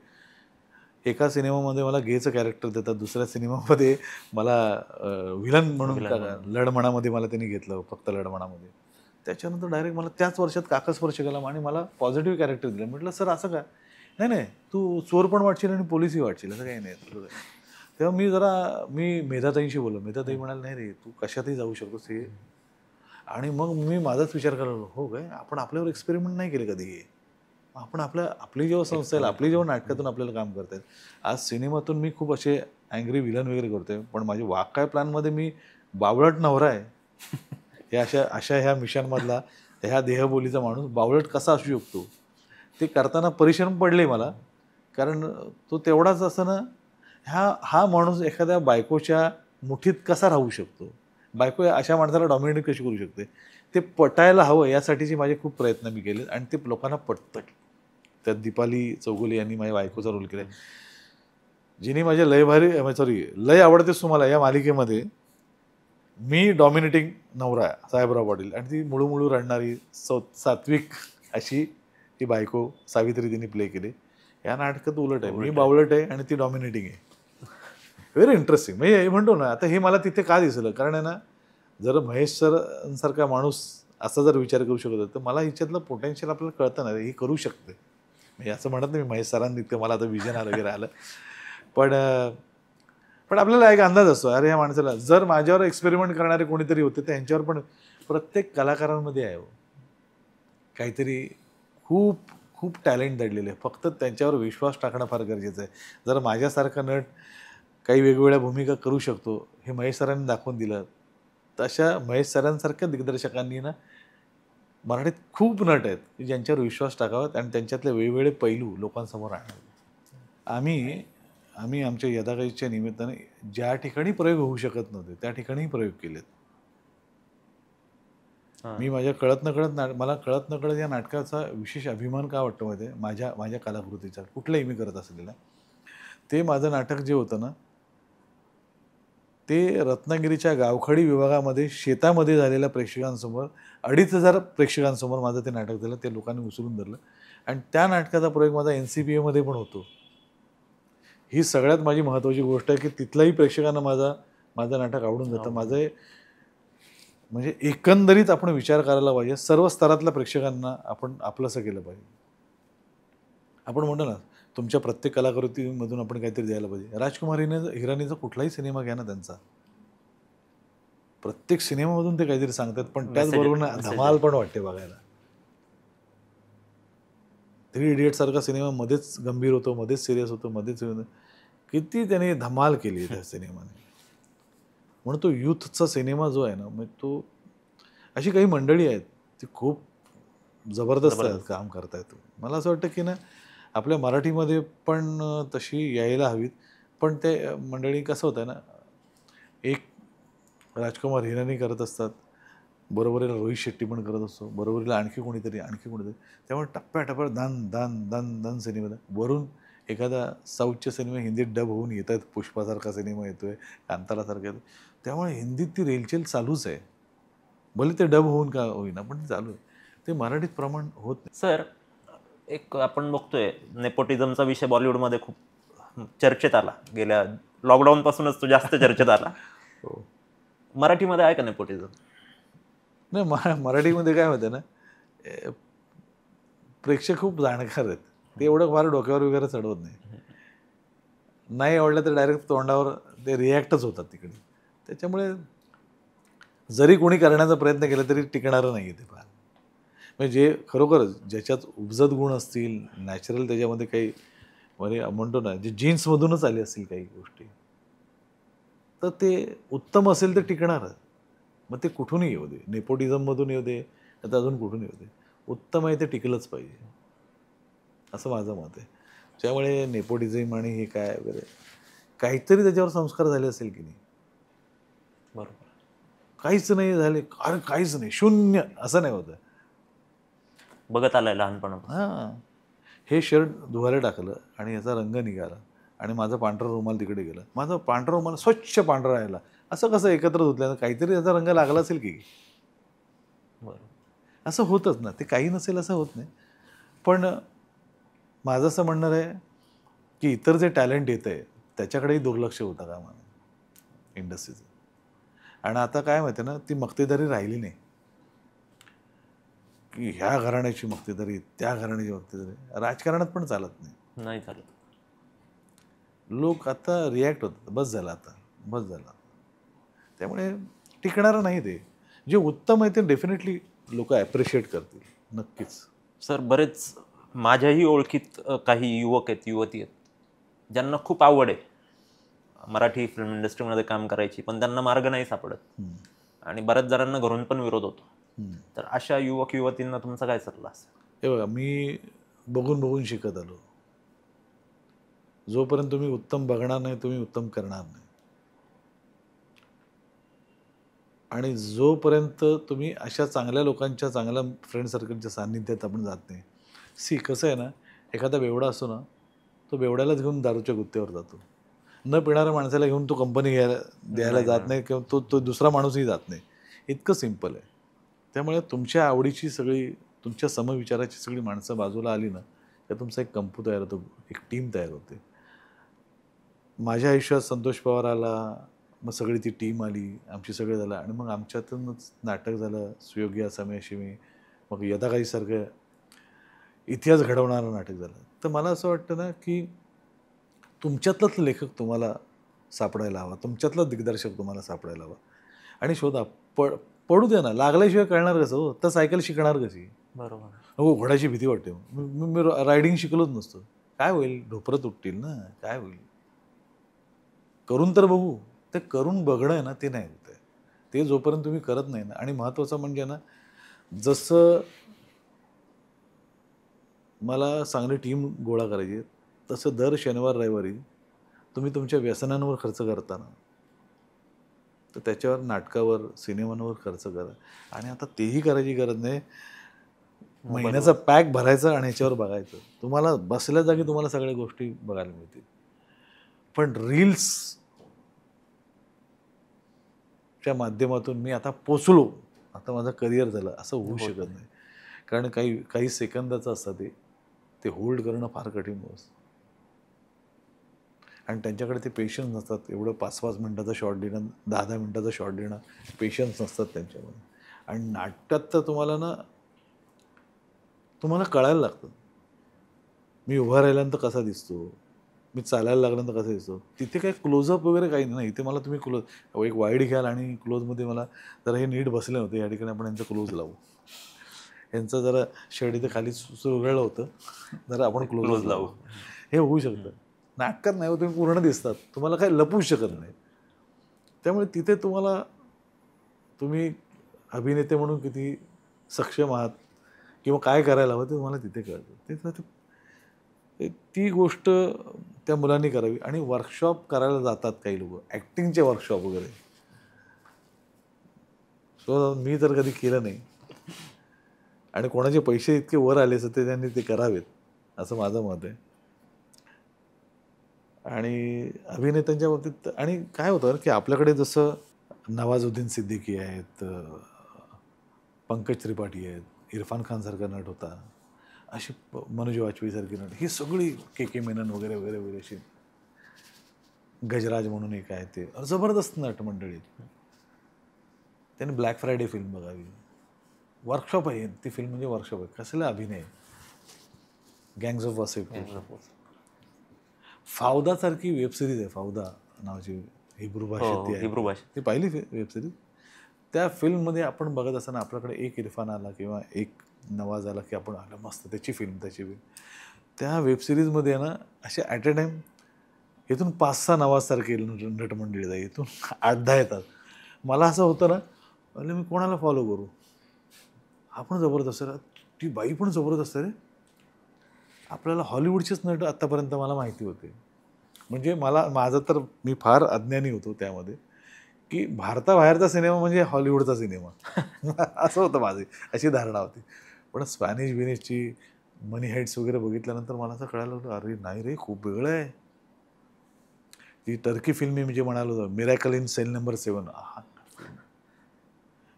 एका सिनेमामध्ये मला गेचं कॅरेक्टर देतात, दुसऱ्या सिनेमामध्ये मला विलन म्हणून लढमणामध्ये मला त्यांनी घेतलं, फक्त लढमणामध्ये. त्याच्यानंतर डायरेक्ट मला त्याच वर्षात काकस्पर्श केला आणि मला पॉझिटिव्ह कॅरेक्टर दिलं. म्हटलं, सर असं काय? नाही नाही, तू चोर पण वाटशील आणि पोलिसही वाटशील, असं काही नाही. तेव्हा मी मेधाताईंशी बोललो. मेधाताई म्हणाल, नाही रे, तू कशातही जाऊ शकतोस हे. आणि मग मी माझाच विचार करायला, हो काय, आपण आपल्यावर एक्सपेरिमेंट नाही केले कधी. आपण आपली जेव्हा संस्था आहे, आपली जेव्हा नाटकातून आपल्याला काम करतायत. आज सिनेमातून मी खूप असे अँग्री विलन वगैरे करतोय, पण माझे वाघ काय प्लॅनमध्ये मी बावळट नवरा आहे. हे अशा ह्या मिशनमधला ह्या देहबोलीचा माणूस बावळट कसा असू शकतो, ते करताना परिश्रम पडले मला. कारण तो तेवढाच असं ना, हा माणूस एखाद्या बायकोच्या मुठीत कसा राहू शकतो, बायको अशा माणसाला डॉमिनेट कशी करू शकते, ते पटायला हवं, यासाठीचे माझे खूप प्रयत्न मी केले आणि ते लोकांना पटतं. त्यात दीपाली चौगुले यांनी माझ्या बायकोचा रोल केला, जिने माझे लय आवडतेस तुम्हाला या मालिकेमध्ये. मी डॉमिनेटिंग नवरा साहेबराव पाटील आणि ती मुळू रडणारी सात्विक अशी ती बायको सावित्री तिने प्ले केली. या नाटकात उलट आहे, मी बावळट आहे आणि ती डॉमिनेटिंग आहे. Very interesting. म्हणजे म्हणतो ना, आता हे मला तिथे का दिसलं, कारण आहे ना, जर महेश सरांसारखा माणूस असा जर विचार करू शकत तर मला हिच्यातलं पोटेन्शियल आपल्याला कळतं ना, ही करू शकते. म्हणजे असं म्हणत नाही मी महेश सरांनी इतकं मला आता विजन वगैरे आलं, पण आपल्याला एक अंदाज असतो, अरे ह्या माणसाला जर माझ्यावर एक्सपेरिमेंट करणारे कोणीतरी होते तर ह्यांच्यावर पण. प्रत्येक कलाकारांमध्ये आहे काहीतरी खूप खूप टॅलेंट दडलेलं आहे, फक्त त्यांच्यावर विश्वास टाकणं फार गरजेचं आहे. जर माझ्यासारखा नट काही वेगवेगळ्या भूमिका करू शकतो, हे महेश सरांनी दाखवून दिलं. तशा महेश सरांसारख्या दिग्दर्शकांनी ना, मराठीत खूप नट आहेत की ज्यांच्यावर विश्वास टाकावा आणि त्यांच्यातले वेगवेगळे पैलू लोकांसमोर आणावे. आम्ही आमच्या यदाकाईच्या निमित्ताने ज्या ठिकाणी प्रयोग होऊ शकत नव्हते त्या ठिकाणी प्रयोग केलेत. मी मला कळत नकळत या नाटकाचा विशेष अभिमान का वाटतो माहिती आहे, माझ्या कलाकृतीचा, कुठलंही मी करत असलेला. ते माझं नाटक जे होतं ना, ते रत्नागिरीच्या गावखडी विभागामध्ये शेतामध्ये झालेल्या प्रेक्षकांसमोर 2500 प्रेक्षकांसमोर माझं ते नाटक झालं. ते लोकांनी उचलून धरलं आणि त्या नाटकाचा प्रयोग माझा NCPA पण होतो. ही सगळ्यात माझी महत्त्वाची गोष्ट आहे की तिथल्याही प्रेक्षकांना माझं नाटक आवडून जातं. माझं म्हणजे एकंदरीत आपण विचार करायला पाहिजे, सर्व स्तरातल्या प्रेक्षकांना आपण आपलंसं केलं पाहिजे. आपण म्हणतो ना, तुमच्या प्रत्येक कलाकृतीमधून आपण काहीतरी द्यायला पाहिजे. राजकुमार हिरानीचा कुठलाही सिनेमा घ्या ना, त्यांचा प्रत्येक सिनेमामधून ते काहीतरी सांगतात, पण त्याचबरोबर धमाल पण वाटते बघायला. थ्री इडियट्ससारखा सिनेमा मध्येच गंभीर होतो, मध्येच सिरियस होतो, मध्येच किती त्याने धमाल केली त्या सिनेमाने. म्हणून तो यूथचा सिनेमा जो आहे ना, मग तो अशी काही मंडळी आहेत ती खूप जबरदस्त आहेत, काम करतायत. मला असं वाटतं की ना आपल्या मराठीमध्ये पण तशी यायला हवीत. पण ते मंडळी कसं होतं ना, एक राजकुमार हिरानी करत असतात, बरोबरीला रोहित शेट्टी पण करत असतो, बरोबरीला आणखी कोणीतरी. त्यामुळे टप्प्याटप्प्यावर दन सिनेमा वरून एखादा साऊथचे सिनेमे हिंदीत डब होऊन येत आहेत. पुष्पासारखा सिनेमा येतोय, कांतारासारखा येतो. त्यामुळे हिंदीत ती रेलचेल चालूच आहे. भले ते डब होऊन का होईना, पण ते चालू आहे. ते मराठीत प्रमाण होत नाही. सर, एक आपण बघतोय नेपोटिझमचा विषय बॉलिवूडमध्ये खूप चर्चेत आला. गेल्या लॉकडाऊन पासूनच तो जास्त चर्चेत आला. हो. मराठीमध्ये आहे का नेपोटिझम? नाही, मराठीमध्ये काय होतं ना, प्रेक्षक खूप जाणकार आहेत. ते एवढं फार डोक्यावर वगैरे चढवत नाही. नाही आवडलं तर डायरेक्ट तोंडावर ते रिॲक्टच होतात तिकडे. त्याच्यामुळे जरी कोणी करण्याचा प्रयत्न केला तरी टिकणारं नाही आहे ते फार. म्हणजे जे खरोखरच ज्याच्यात उपजत गुण असतील, नॅचरल त्याच्यामध्ये काही म्हणजे म्हणतो ना, जे जीन्समधूनच आले असतील काही गोष्टी, तर ते उत्तम असेल तर टिकणारच. मग ते कुठूनही येऊ दे, नेपोटिझममधून येऊ दे, आता अजून कुठून येऊ दे, उत्तम आहे ते टिकलंच पाहिजे, असं माझं मत आहे. त्यामुळे नेपोटिझम आणि हे काय वगैरे काहीतरी त्याच्यावर संस्कार झाले असेल की नाही. बरोबर. काहीच नाही झाले, अरे काहीच नाही, शून्य, असं नाही होतं. बघत आलाय लहानपणापासून. हां, हे शर्ट धुवायला टाकलं आणि याचा रंग निघाला आणि माझा पांढरा रुमाल तिकडे गेला. माझा पांढरा रुमाल स्वच्छ पांढरा राहिला. असं कसं एकत्र धुतल्यानं काहीतरी त्याचा रंग लागला असेल की. बरोबर. असं होतच ना, ते काही नसेल असं होत नाही. पण माझं असं म्हणणं आहे की इतर जे टॅलेंट येतं आहे त्याच्याकडेही दुर्लक्ष होतं कामा नये इंडस्ट्रीचं. आणि आता काय माहिती ना, ती मक्तेदारी राहिली नाही की ह्या घराण्याची मक्तेदारी, त्या घराण्याची मक्तेदारी. राजकारणात पण चालत नाही. नाही चालत. लोक आता रिॲक्ट होतात, बस झालं आता, बस झालं. त्यामुळे टिकणारं नाही ते. जे उत्तम आहे ते डेफिनेटली लोक ॲप्रिशिएट करतील, नक्कीच. सर, बरेच माझ्याही ओळखीत काही युवक आहेत, युवती आहेत, ज्यांना खूप आवड आहे मराठी फिल्म इंडस्ट्रीमध्ये काम करायची, पण त्यांना मार्ग नाही सापडत. आणि बऱ्याच जणांना घरून पण विरोध होतो. तर अशा युवक युवतींना तुमचा काय सल्ला असेल? हे बघा, मी बघून शिकत आलो. जोपर्यंत तुम्ही उत्तम बघणार नाही, तुम्ही उत्तम करणार नाही. आणि जोपर्यंत तुम्ही अशा चांगल्या लोकांच्या, चांगल्या फ्रेंड सर्कलच्या सान्निध्यात आपण जात नाही. कसं आहे ना, एखादा बेवडा असतो ना, तो बेवड्यालाच घेऊन दारूच्या गुत्त्यावर जातो. न पिणाऱ्या माणसाला घेऊन तो कंपनी द्यायला जात नाही, किंवा तो दुसरा माणूसही जात नाही. इतकं सिम्पल आहे. त्यामुळे तुमच्या आवडीची सगळी, तुमच्या समविचाराची सगळी माणसं बाजूला आली ना, तर तुमचा एक कंपू तयार होतो, एक टीम तयार होते. माझ्या आयुष्यात संतोष पवार आला, मग सगळी ती टीम आली, आमची सगळं झालं, आणि मग आमच्यातूनच नाटक झालं, सुयोगी आसामी अशी मी, मग यदाकाहीसारखं इतिहास घडवणारं नाटक झालं. तर मला असं वाटतं ना की तुमच्यातलाच लेखक तुम्हाला सापडायला हवा, तुमच्यातलाच दिग्दर्शक तुम्हाला सापडायला हवा आणि शोधा. पडू द्या ना, लागल्याशिवाय कळणार कसं हो? तर सायकल शिकणार कशी? बरोबर. हो, घोड्याची भीती वाटते. मी रायडिंग शिकलोच नसतो. काय होईल? ढोपरं तुटतील ना, काय होईल? करून तर बघू. ते करून बघणं आहे ना, ते नाही होत आहे. ते जोपर्यंत तुम्ही करत नाही ना, आणि महत्त्वाचं म्हणजे ना, जसं मला चांगली टीम गोळा करायची आहे, तसं दर शनिवार रविवारी तुम्ही तुमच्या व्यसनांवर खर्च करता ना, तर त्याच्यावर, नाटकावर, सिनेमांवर खर्च करा. आणि आता तेही करायची गरज नाही. महिन्याचा पॅक भरायचा आणि ह्याच्यावर बघायचं. तुम्हाला बसल्या जागी तुम्हाला सगळ्या गोष्टी बघायला मिळतील. पण रील्सच्या माध्यमातून मी आता पोचलो, आता माझं करिअर झालं, असं होऊ शकत नाही. कारण काही सेकंदाचं असतं ते होल्ड करणं फार कठीण असतं. आणि त्यांच्याकडे ते पेशन्स नसतात. एवढं 5-5 मिनटाचा शॉट देणं, 10-10 मिनटाचा शॉट देणं, पेशन्स नसतात त्यांच्यामध्ये. आणि नाटकात तर तुम्हाला कळायला लागतं. मी उभा राहिल्यानंतर कसा दिसतो, मी चालायला लागल्यानंतर कसा दिसतो. तिथे काही क्लोजअप वगैरे काही नाही. इथे मला तुम्ही एक वाईड घ्याल आणि क्लोजमध्ये मला जरा हे नीट बसले होते, या ठिकाणी आपण यांचं क्लोज लावू. यांचं जरा शेड इथे खाली सुरळलं होतं, जरा आपण क्लोज लावू, हे होऊ शकतं. नाटकात नाही, तुम्ही पूर्ण दिसतात, तुम्हाला काही लपवू शकत नाही. त्यामुळे तिथे तुम्ही अभिनेते म्हणून किती सक्षम आहात किंवा काय करायला हवं ते तुम्हाला तिथे कळतं. ती गोष्ट त्या मुलांनी करावी. आणि वर्कशॉप करायला जातात काही लोक, ॲक्टिंगचे वर्कशॉप वगैरे. सो मी तर कधी केलं नाही, आणि कोणाचे पैसे इतके वर आले तर ते त्यांनी ते करावेत असं माझं मत आहे. आणि अभिनेत्यांच्या बाबतीत आणि काय होतं की आपल्याकडे जसं नवाजुद्दीन सिद्दीकी आहेत, पंकज त्रिपाठी आहेत, इरफान खानसारखा नट होता, अशी मनोज वाजपेयीसारखी नट, ही सगळी के मेनन वगैरे वगैरे वगैरे अशी, गजराज म्हणून एक आहे ते जबरदस्त नट मंडळी. त्यांनी ब्लॅक फ्रायडे फिल्म बघावी. वर्कशॉप आहे ती फिल्म, म्हणजे वर्कशॉप आहे. कसला अभिनय. गँग्स ऑफ वासेपूर, फावदासारखी वेबसिरीज आहे, फावदा नावाची, हिब्रू भाषेत ती पाहिली वेबसिरीज. त्या फिल्ममध्ये आपण बघत असताना आपल्याकडे एक इरफान आला किंवा एक नवाज आला की आपण आलं मस्त त्याची फिल्म. त्या वेबसिरीजमध्ये ना असे ॲट अ टाईम इथून 5-6 नवाजसारखे नटमंडळी जाईल, इथून 8-10 येतात. मला असं होतं ना, म्हणजे मी कोणाला फॉलो करू, हा पण जबरदस्त रे, ती बाई पण जबरदस्त रे. आपल्याला हॉलिवूडचेच नट आत्तापर्यंत मला माहिती होते. म्हणजे माझं तर मी फार अज्ञानी होतो त्यामध्ये, की भारताबाहेरचा सिनेमा म्हणजे हॉलिवूडचा सिनेमा असं होतं माझी, अशी धारणा होती. पण स्पॅनिश बिनिशची मनी हाईट्स वगैरे बघितल्यानंतर मला असं कळालं होतं, अरे नाही रे, खूप वेगळं आहे. ती टर्की फिल्म मी म्हणजे म्हणालो होतो, मिरॅकल इन सेल नंबर 7.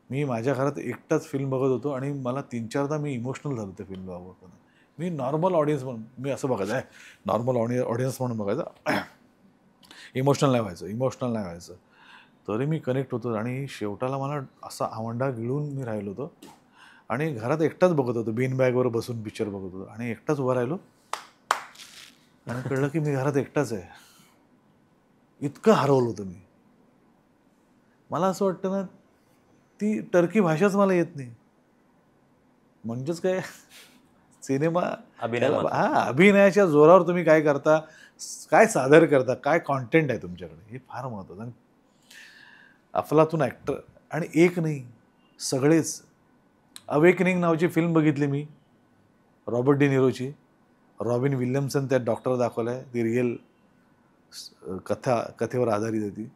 मी माझ्या घरात एकटाच फिल्म बघत होतो आणि मला 3-4दा मी इमोशनल झालो त्या फिल्म बघताना. मी नॉर्मल ऑडियन्स म्हणून मी असं बघायचं आहे, नॉर्मल ऑडियन्स म्हणून बघायचं, इमोशनल नाही व्हायचं. तरी मी कनेक्ट होतो. आणि शेवटाला मला असा आवंडा गिळून मी राहिलो होतो. आणि घरात एकटाच बघत होतो, बीन बॅगवर बसून पिक्चर बघत होतो. आणि एकटाच उभं राहिलो आणि कळलं की मी घरात एकटाच आहे. इतकं हरवलं होतं मी. मला असं वाटतं ना, ती टर्की भाषाच मला येत नाही. म्हणजेच काय, सिनेमा अभिनयाच्या जोरावर तुम्ही काय करता, काय सादर करता, काय कॉन्टेंट आहे तुमच्याकडे, हे फार महत्त्वाचं. आणि अफलातून ॲक्टर, आणि एक नाही, सगळेच. अवेकनिंग नावाची फिल्म बघितली मी, रॉबर्ट डी निरोची. रॉबिन विल्यमसन त्यात डॉक्टर दाखवला आहे. ती रिअल कथेवर आधारित होती.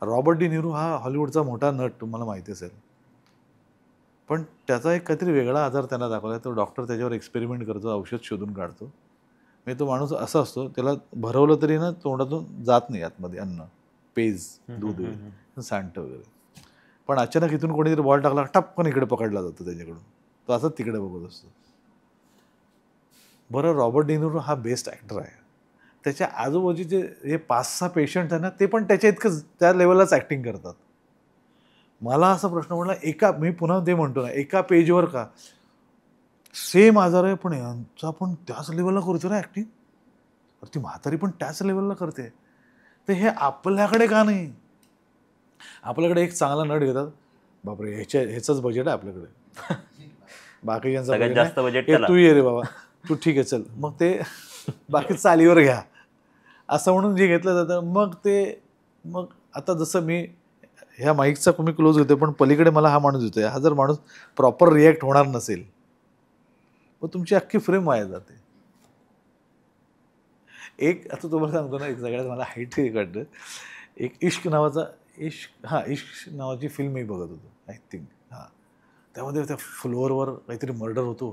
रॉबर्ट डी निरो हा हॉलिवूडचा मोठा नट, तुम्हाला माहिती असेल. पण त्याचा एक काहीतरी वेगळा आजार त्यांना दाखवला आहे. तो डॉक्टर त्याच्यावर एक्सपेरिमेंट करतो, औषध शोधून काढतो. म्हणजे तो माणूस असा असतो, त्याला भरवलं तरी ना तोंडातून जात नाही आतमध्ये अन्न, पेज, दूध वगैरे, सांडतं वगैरे. पण अचानक इथून कोणीतरी बॉल टाकला, टपकन इकडे पकडला जातो त्याच्याकडून. तो असंच तिकडे बघत असतो. बरं, रॉबर्ट डी निरो हा बेस्ट ॲक्टर आहे. त्याच्या आजूबाजूचे हे 5-6 पेशंट आहे ना, ते पण त्याच्या इतकं त्या लेवललाच ॲक्टिंग करतात. मला असा प्रश्न पडला, मी पुन्हा ते म्हणतो ना, एका पेजवर का सेम आजार आहे, पण यांचा पण त्याच लेवलला करतो ना ॲक्टिंग. ती म्हातारी पण त्याच लेवलला करते. तर हे आपल्याकडे का नाही? आपल्याकडे एक चांगला नट घेतात, बापरे ह्याचंच बजेट आहे आपल्याकडे, बाकीच्यांचं जास्त बजेट, तू ये रे बाबा, तू ठीक आहे चल, मग ते बाकी चालीवर घ्या असं म्हणून जे घेतलं जातं. मग आता जसं मी ह्या माईकचा मी क्लोज होते, पण पलीकडे मला हा माणूस येतोय, हा जर माणूस प्रॉपर रिॲक्ट होणार नसेल, मग तुमची अख्खी फ्रेम वाया जाते. एक आता तुम्हाला सांगतो ना, एक सगळ्यात मला हाईट कळतं, एक इश्क नावाची फिल्म मी बघत होतो, आय थिंक. त्यामध्ये त्या फ्लोअरवर काहीतरी मर्डर होतो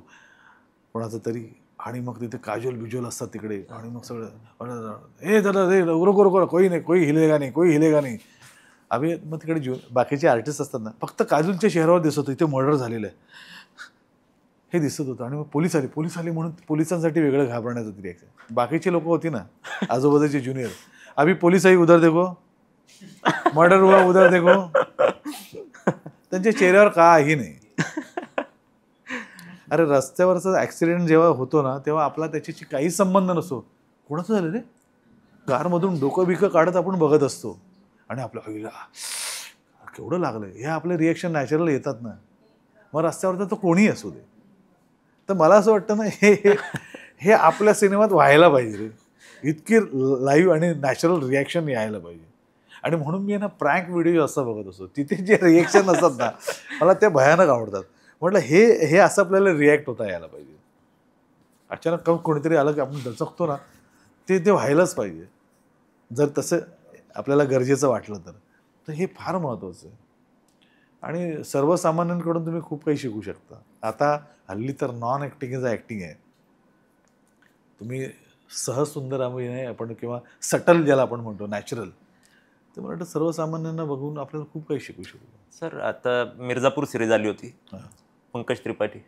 कोणाचं तरी, आणि मग तिथे काजोल असतात तिकडे, आणि मग सगळं हे झालं रे, रोको कोई हिलेगा नाही. आम्ही मग तिकडे बाकीचे आर्टिस्ट असतात ना, फक्त काजोलच्या चेहऱ्यावर दिसत होतं इथे मर्डर झालेलं आहे हे दिसत होतं. आणि मग पोलीस आली म्हणून पोलिसांसाठी वेगळं घाबरण्याचं तरी रिॲक्शन. बाकीची लोक होती ना आजूबाजूचे ज्युनियर, अभि पोलीस आई उधर देखो, मर्डर हुआ उधर देखो, त्यांच्या चेहऱ्यावर काही नाही. अरे रस्त्यावरचा ॲक्सिडेंट जेव्हा होतो ना, तेव्हा आपला त्याच्याशी काही संबंध नसतो. कोणाचं झालं रे, कारमधून डोकं बिकं काढत आपण बघत असतो, आणि आपल्या हवीला केवढं लागलं, हे आपले रिॲक्शन नॅचरल येतात ना. मग रस्त्यावरचा तो कोणीही असू दे, तर मला असं वाटतं ना, हे हे हे आपल्या सिनेमात व्हायला पाहिजे रे. इतकी लाईव्ह आणि नॅचरल रिॲक्शन यायला पाहिजे. आणि म्हणून मी ना प्रँक व्हिडिओ असं बघत असतो, तिथे जे रिॲक्शन असतात ना, मला ते भयानक आवडतात. म्हटलं हे हे असं आपल्याला रिॲक्ट होता यायला पाहिजे. अचानक कोणीतरी आलं की आपण दचकतो ना, ते ते व्हायलाच पाहिजे. जर तसं आपल्याला गरजेचं वाटलं तर हे फार महत्त्वाचं आहे. आणि सर्वसामान्यांकडून तुम्ही खूप काही शिकू शकता. आता हल्ली तर नॉन ॲक्टिंग इज ॲक्टिंग आहे. तुम्ही सहज सुंदर अभिनय आपण किंवा सटल ज्याला आपण म्हणतो नॅचरल, तर मला वाटतं सर्वसामान्यांना बघून आपल्याला खूप काही शिकू शकतो. सर आता मिर्झापूर सिरीज आली होती, हां. पंकज त्रिपाठी,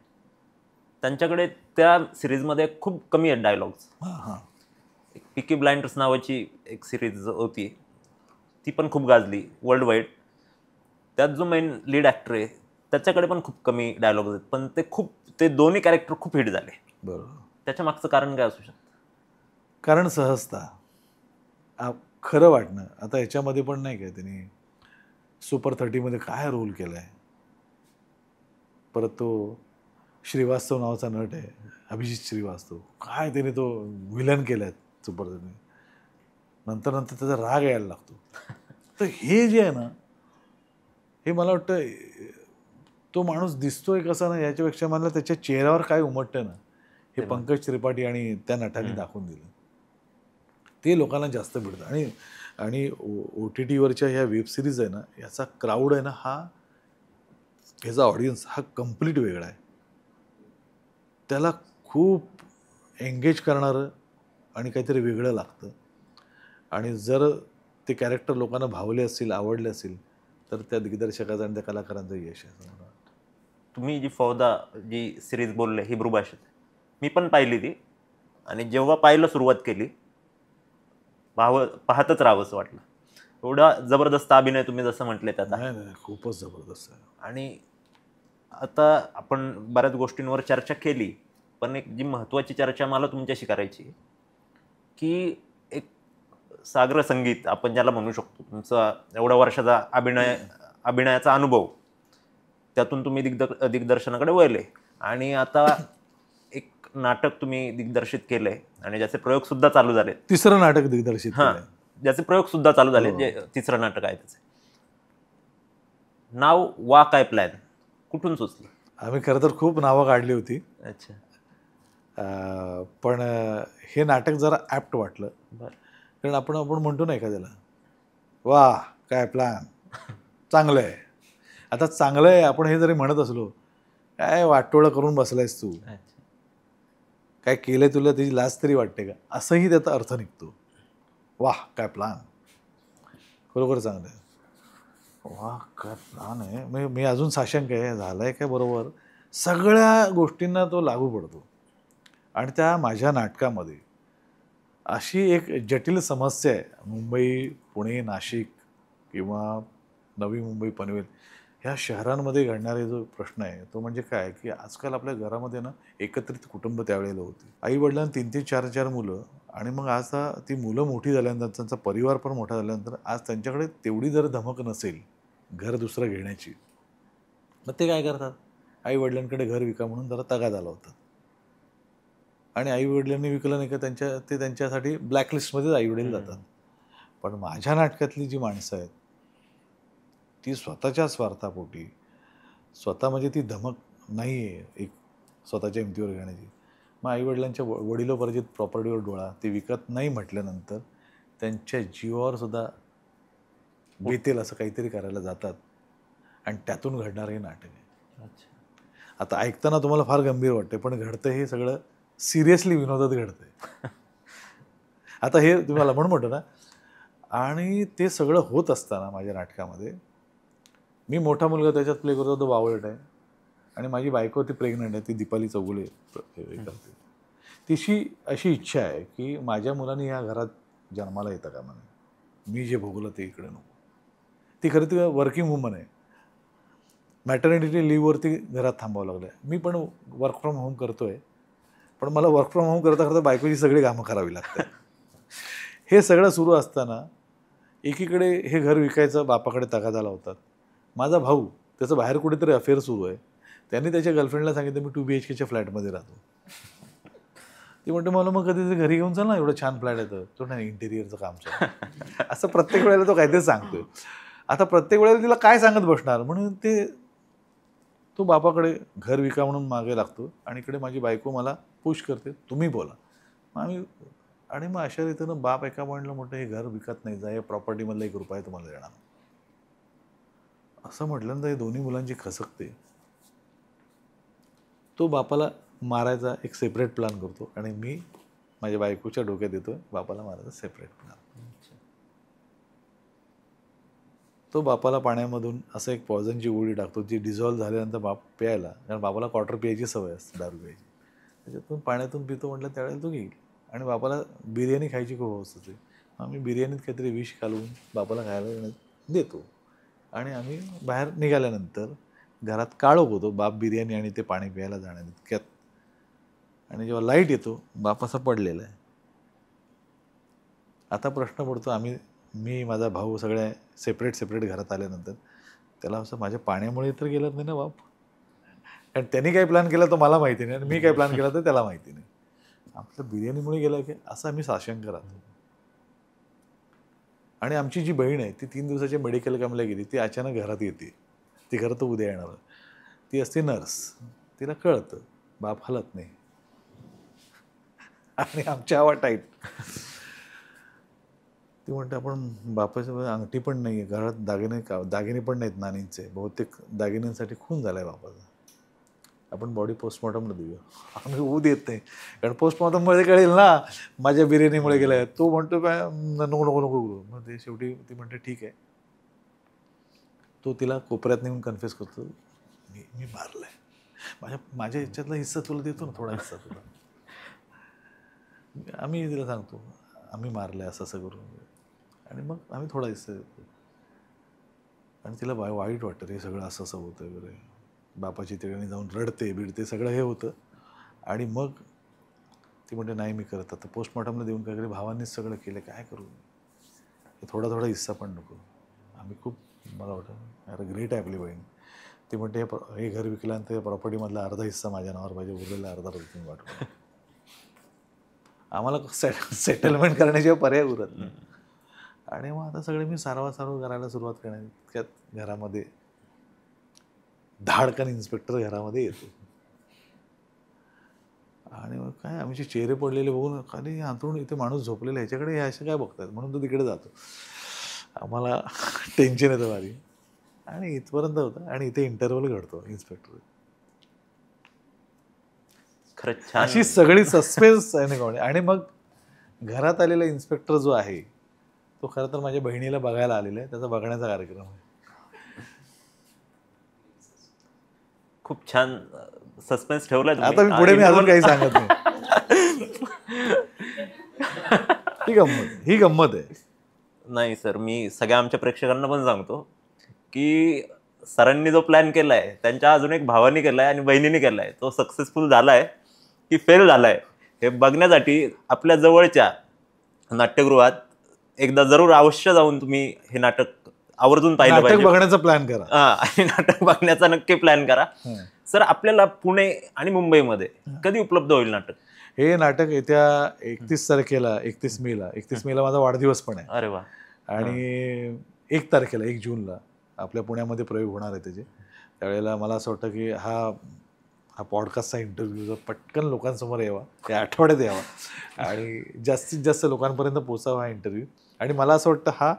त्यांच्याकडे त्या सिरीजमध्ये खूप कमी आहेत डायलॉग्स. हां, हां. एक पिकी ब्लाइंडर्स नावाची एक सिरीज होती, ती पण खूप गाजली वर्ल्ड वाईड. त्यात जो मेन लीड ॲक्टर आहे त्याच्याकडे पण खूप कमी डायलॉग्स आहेत, पण ते दोन्ही कॅरेक्टर खूप हिट झाले. बरोबर. त्याच्या मागचं कारण काय असू शकतं? कारण सहजता, खरं वाटणं. आता ह्याच्यामध्ये पण नाही काय त्यांनी सुपर 30मध्ये काय रोल केला आहे. परत तो श्रीवास्तव नावाचा नट आहे, अभिजित श्रीवास्तव, काय त्याने तो विलन केला आहे सुपर 30. नंतर नंतर त्याचा राग यायला लागतो. तर हे जे आहे ना, हे मला वाटतं तो माणूस दिसतोय कसा ना, याच्यापेक्षा मला त्याच्या चेहऱ्यावर काय उमटतं ना, हे पंकज त्रिपाठी आणि त्या नटाने दाखवून दिलं. ते लोकांना जास्त भिडतं. आणि आणि OTTवरच्या ह्या वेब सिरीज आहे ना, याचा क्राऊड आहे ना, ह्याचा ऑडियन्स हा कम्प्लीट वेगळा आहे. त्याला खूप एंगेज करणारं आणि काहीतरी वेगळं लागतं. आणि जर ते कॅरेक्टर लोकांना भावले असतील, आवडले असतील, तर त्या दिग्दर्शकाचं आणि त्या कलाकारांचं यश आहे असं मला वाटतं. तुम्ही जी फौदा जी सिरीज बोलले हिब्रू भाषेत, मी पण पाहिली ती. आणि जेव्हा पाहायला सुरुवात केली, पाहतच राहावंसं वाटलं. एवढा जबरदस्त अभिनय तुम्ही जसं म्हटले त्यात. नाही, खूपच जबरदस्त आहे. आणि आता आपण बऱ्याच गोष्टींवर चर्चा केली, पण एक जी महत्त्वाची चर्चा मला तुमच्याशी करायची आहे, की एक सागर संगीत आपण ज्याला म्हणू शकतो, तुमचा एवढ्या वर्षाचा अभिनयाचा अनुभव, त्यातून तुम्ही दिग्दर्शनाकडे वळले आणि आता एक नाटक तुम्ही दिग्दर्शित केलंय आणि ज्याचे प्रयोग सुद्धा चालू झाले. तिसरं नाटक दिग्दर्शित केलंय. ज्याचे प्रयोग सुद्धा चालू झाले, जे तिसरं नाटक आहे त्याचे नाव वा काय प्लॅन कुठून सुचलं? आम्ही खरं तर खूप नावं काढली होती. अच्छा. पण हे नाटक जरा ॲप्ट वाटलं. बरं. कारण आपण म्हणतो ना एखाद्याला, वा काय प्लॅन, चांगलं आहे. आता चांगलं आहे आपण हे जरी म्हणत असलो, काय वाटोळं करून बसलायस तू, काय केलंय तुला त्याची लाज तरी वाटते का, असंही त्याचा अर्थ निघतो. वाह काय प्लॅन, खरोखर चांगलं आहे. वा काय प्लॅन आहे. मी अजून साशंक आहे, झालंय काय बरोबर, सगळ्या गोष्टींना तो लागू पडतो. आणि त्या माझ्या नाटकामध्ये अशी एक जटिल समस्या आहे, मुंबई, पुणे, नाशिक किंवा नवी मुंबई, पनवेल ह्या शहरांमध्ये घडणारे जो प्रश्न आहे तो म्हणजे काय, की आजकाल आपल्या घरामध्ये ना एकत्रित कुटुंब त्यावेळेला होती. आई वडिलांना 3-3, 4-4 मुलं. आणि मग आज ती मुलं मोठी झाल्यानंतर, त्यांचा परिवार पण मोठा झाल्यानंतर आज त्यांच्याकडे तेवढी जर धमक नसेल घर दुसरं घेण्याची, मग ते काय करतात, आई वडिलांकडे घर विका म्हणून जरा तगादा लावतात. आणि आई वडिलांनी विकलं नाही का ते त्यांच्यासाठी ब्लॅकलिस्टमध्येच आई वडील जातात. पण माझ्या नाटकातली जी माणसं आहेत ती स्वतःच्या स्वार्थापोटी, स्वतः म्हणजे ती धमक नाही आहे एक स्वतःच्या हिमतीवर घेण्याची, मग आईवडिलांच्या वडिलोपार्जित प्रॉपर्टीवर डोळा, ते विकत नाही म्हटल्यानंतर त्यांच्या जीवावर सुद्धा बेतेल असं काहीतरी करायला जातात. आणि त्यातून घडणारं हे नाटक आहे. आता ऐकताना तुम्हाला फार गंभीर वाटते, पण घडतं हे सगळं सिरियसली विनोदात घडतंय. आता हे तुम्हाला म्हणतो ना, आणि ते सगळं होत असताना माझ्या नाटकामध्ये मी मोठा मुलगा त्याच्यात प्ले करतो, तो बावळट आहे. आणि माझी बायको ती प्रेग्नंट आहे, ती दीपाली चौगुले करते. तिची अशी इच्छा आहे की माझ्या मुलांनी ह्या घरात जन्माला येतं का म्हणे, मी जे भोगलं ते इकडे नको. ती खरं ती वर्किंग वुमन आहे, मॅटर्निटी लिव्हवरती घरात थांबावं लागलं. मी पण वर्क फ्रॉम होम करतोय, पण मला वर्क फ्रॉम होम करता करता बायकोची सगळी कामं करावी लागतात. हे सगळं सुरू असताना एकीकडे हे घर विकायचं बापाकडे तगादा लावतात. माझा भाऊ त्याचं बाहेर कुठेतरी अफेअर सुरू आहे, त्यांनी त्याच्या गर्लफ्रेंडला सांगितलं मी 2 BHKच्या फ्लॅटमध्ये राहतो. ती म्हणते मला मग कधी घरी घेऊन चल ना, एवढं छान फ्लॅट येतं. तो नाही इंटेरियरचं काम चालू. असं प्रत्येक वेळेला तो काहीतरी सांगतोय. आता प्रत्येक वेळेला तिला काय सांगत बसणार, म्हणून तो बापाकडे घर विका म्हणून मागे लागतो आणि इकडे माझी बायको मला पुश करते, तुम्ही बोला. मग अशा रीतीनं बाप एका पॉईंटला म्हणतो हे घर विकत नाही, जा या प्रॉपर्टीमधला 1 रुपया तुम्हाला देणार. असं म्हटल्यानंतर हे दोन्ही मुलांची खसकते. तो बापाला मारायचा एक सेपरेट प्लॅन करतो आणि मी माझ्या बायकोच्या डोक्यात येतो बापाला मारायचा सेपरेट प्लॅन. तो बापाला पाण्यामधून असं एक पॉयझनची गोळी टाकतो जी डिझॉल्व्ह झाल्यानंतर बाप प्यायला, कारण बापाला क्वार्टर प्यायची सवय असते, दारू प्यायची. त्याच्यातून पाण्यातून पितो म्हटलं त्यावेळेला तो घेईल. आणि बापाला बिर्याणी खायची खूप हवस होती. आम्ही बिर्याणीत काहीतरी विष घालून बापाला खायला देतो आणि आम्ही बाहेर निघाल्यानंतर घरात काळोख होतो, बाप बिर्याणी आणि ते पाणी प्यायला जाण्यात इतक्यात. आणि जेव्हा लाईट येतो बाप असा पडलेला आहे. आता प्रश्न पडतो, मी माझा भाऊ सगळ्या सेपरेट घरात आल्यानंतर त्याला असं माझ्या पाण्यामुळे तर गेलं नाही ना बाप, कारण त्यांनी काय प्लॅन केला तो मला माहिती नाही आणि मी काय प्लॅन केला तर त्याला माहिती नाही. आपलं बिर्याणीमुळे गेलं की असं आम्ही साशंक राहतो. आणि आमची जी बहीण आहे ती 3 दिवसाच्या मेडिकल कॅम्पला गेली, ती अचानक घरात येते. ती खरं तर उद्या येणार, ती असते नर्स. तिला कळतं बाप हलत नाही आणि आमची हवा टाईट. ती म्हणते आपण बापाच्या अंगठी पण नाही आहे घरात, दागिने पण नाहीत नानींचे, बहुतेक दागिन्यांसाठी खून झाला आहे बापाचा, आपण बॉडी पोस्टमॉर्टमला देऊया. आम्ही होऊ देत नाही, कारण पोस्टमॉर्टममध्ये कळेल ना माझ्या बिर्याणीमुळे गेला आहे. तो म्हणतो काय नको नको नको करू. मग ते शेवटी ती म्हणते ठीक आहे. तो तिला कोपऱ्यात नेऊन कन्फ्युज करतो, मी मारलं आहे, माझ्या ह्याच्यातला हिस्सा तुला देतो ना, थोडा हिस्सा तुला. आम्ही तिला सांगतो आम्ही मारलं आहे असं करून, आणि मग आम्ही थोडा हिस्सा देतो. आणि तिला वाईट वाटतं हे सगळं असं होतं वगैरे. बापाची ठिकाणी जाऊन रडते बिडते, सगळं हे होतं. आणि मग ती म्हणते नाही मी करत, आता पोस्टमॉर्टमला देऊन काय भावांनीच सगळं केलं, काय करू, थोडा हिस्सा पण नको. आम्ही खूप, मला वाटतं अरे ग्रेट आहे आपली बहीण. ती म्हणते हे घर विकल्यानंतर प्रॉपर्टीमधला अर्धा हिस्सा माझ्या नावावर पाहिजे, उरलेला अर्धा तुम्ही वाटतो. आम्हाला सेटलमेंट करण्याशिवाय पर्याय उरत नाही. आणि मग आता सगळे मी सारवा करायला सुरुवात करण्यात इतक्यात घरामध्ये धाडकन इन्स्पेक्टर घरामध्ये येतो. आणि मग काय आमचे चेहरे पडलेले बघून खाली अंथरूण इथे माणूस झोपलेला, ह्याच्याकडे हे असे काय बघतात म्हणून तो तिकडे जातो. आम्हाला टेन्शन येतं भारी. आणि इथपर्यंत होतं आणि इथे इंटरव्ह्यू घडतो इन्स्पेक्टर. खरंच अशी सगळी सस्पेन्स आहे. आणि मग घरात आलेला इन्स्पेक्टर जो आहे तो खरं तर माझ्या बहिणीला बघायला आलेला आहे, त्याचा बघण्याचा कार्यक्रम आहे. खूप छान सस्पेन्स ठेवलाय तुम्ही. आता मी अजून काही सांगत नाही. ही गंमत आहे. नाही सर, मी सगळ्या आमच्या प्रेक्षकांना पण सांगतो की सरांनी जो प्लॅन केलाय, त्यांच्या अजून एक भावानी केलाय आणि बहिणीने केलाय, तो सक्सेसफुल झालाय की फेल झालाय हे बघण्यासाठी आपल्या जवळच्या नाट्यगृहात एकदा जरूर अवश्य जाऊन तुम्ही हे नाटक आवर्जून पाहिलं पाहिजे. बघण्याचा प्लॅन करा. आणि नाटक बघण्याचा नक्की प्लॅन करा. सर, आपल्याला पुणे आणि मुंबईमध्ये कधी उपलब्ध होईल नाटक? हे नाटक येत्या 31 तारखेला, 31 मेला माझा वाढदिवस पण आहे. अरे वा. आणि 1 तारखेला 1 जूनला आपल्या पुण्यामध्ये प्रयोग होणार आहे त्याचे. त्यावेळेला मला असं वाटतं की हा पॉडकास्टचा इंटरव्ह्यू जर पटकन लोकांसमोर यावा, त्या आठवड्यात यावा आणि जास्तीत जास्त लोकांपर्यंत पोचावा हा इंटरव्ह्यू. आणि मला असं वाटतं हा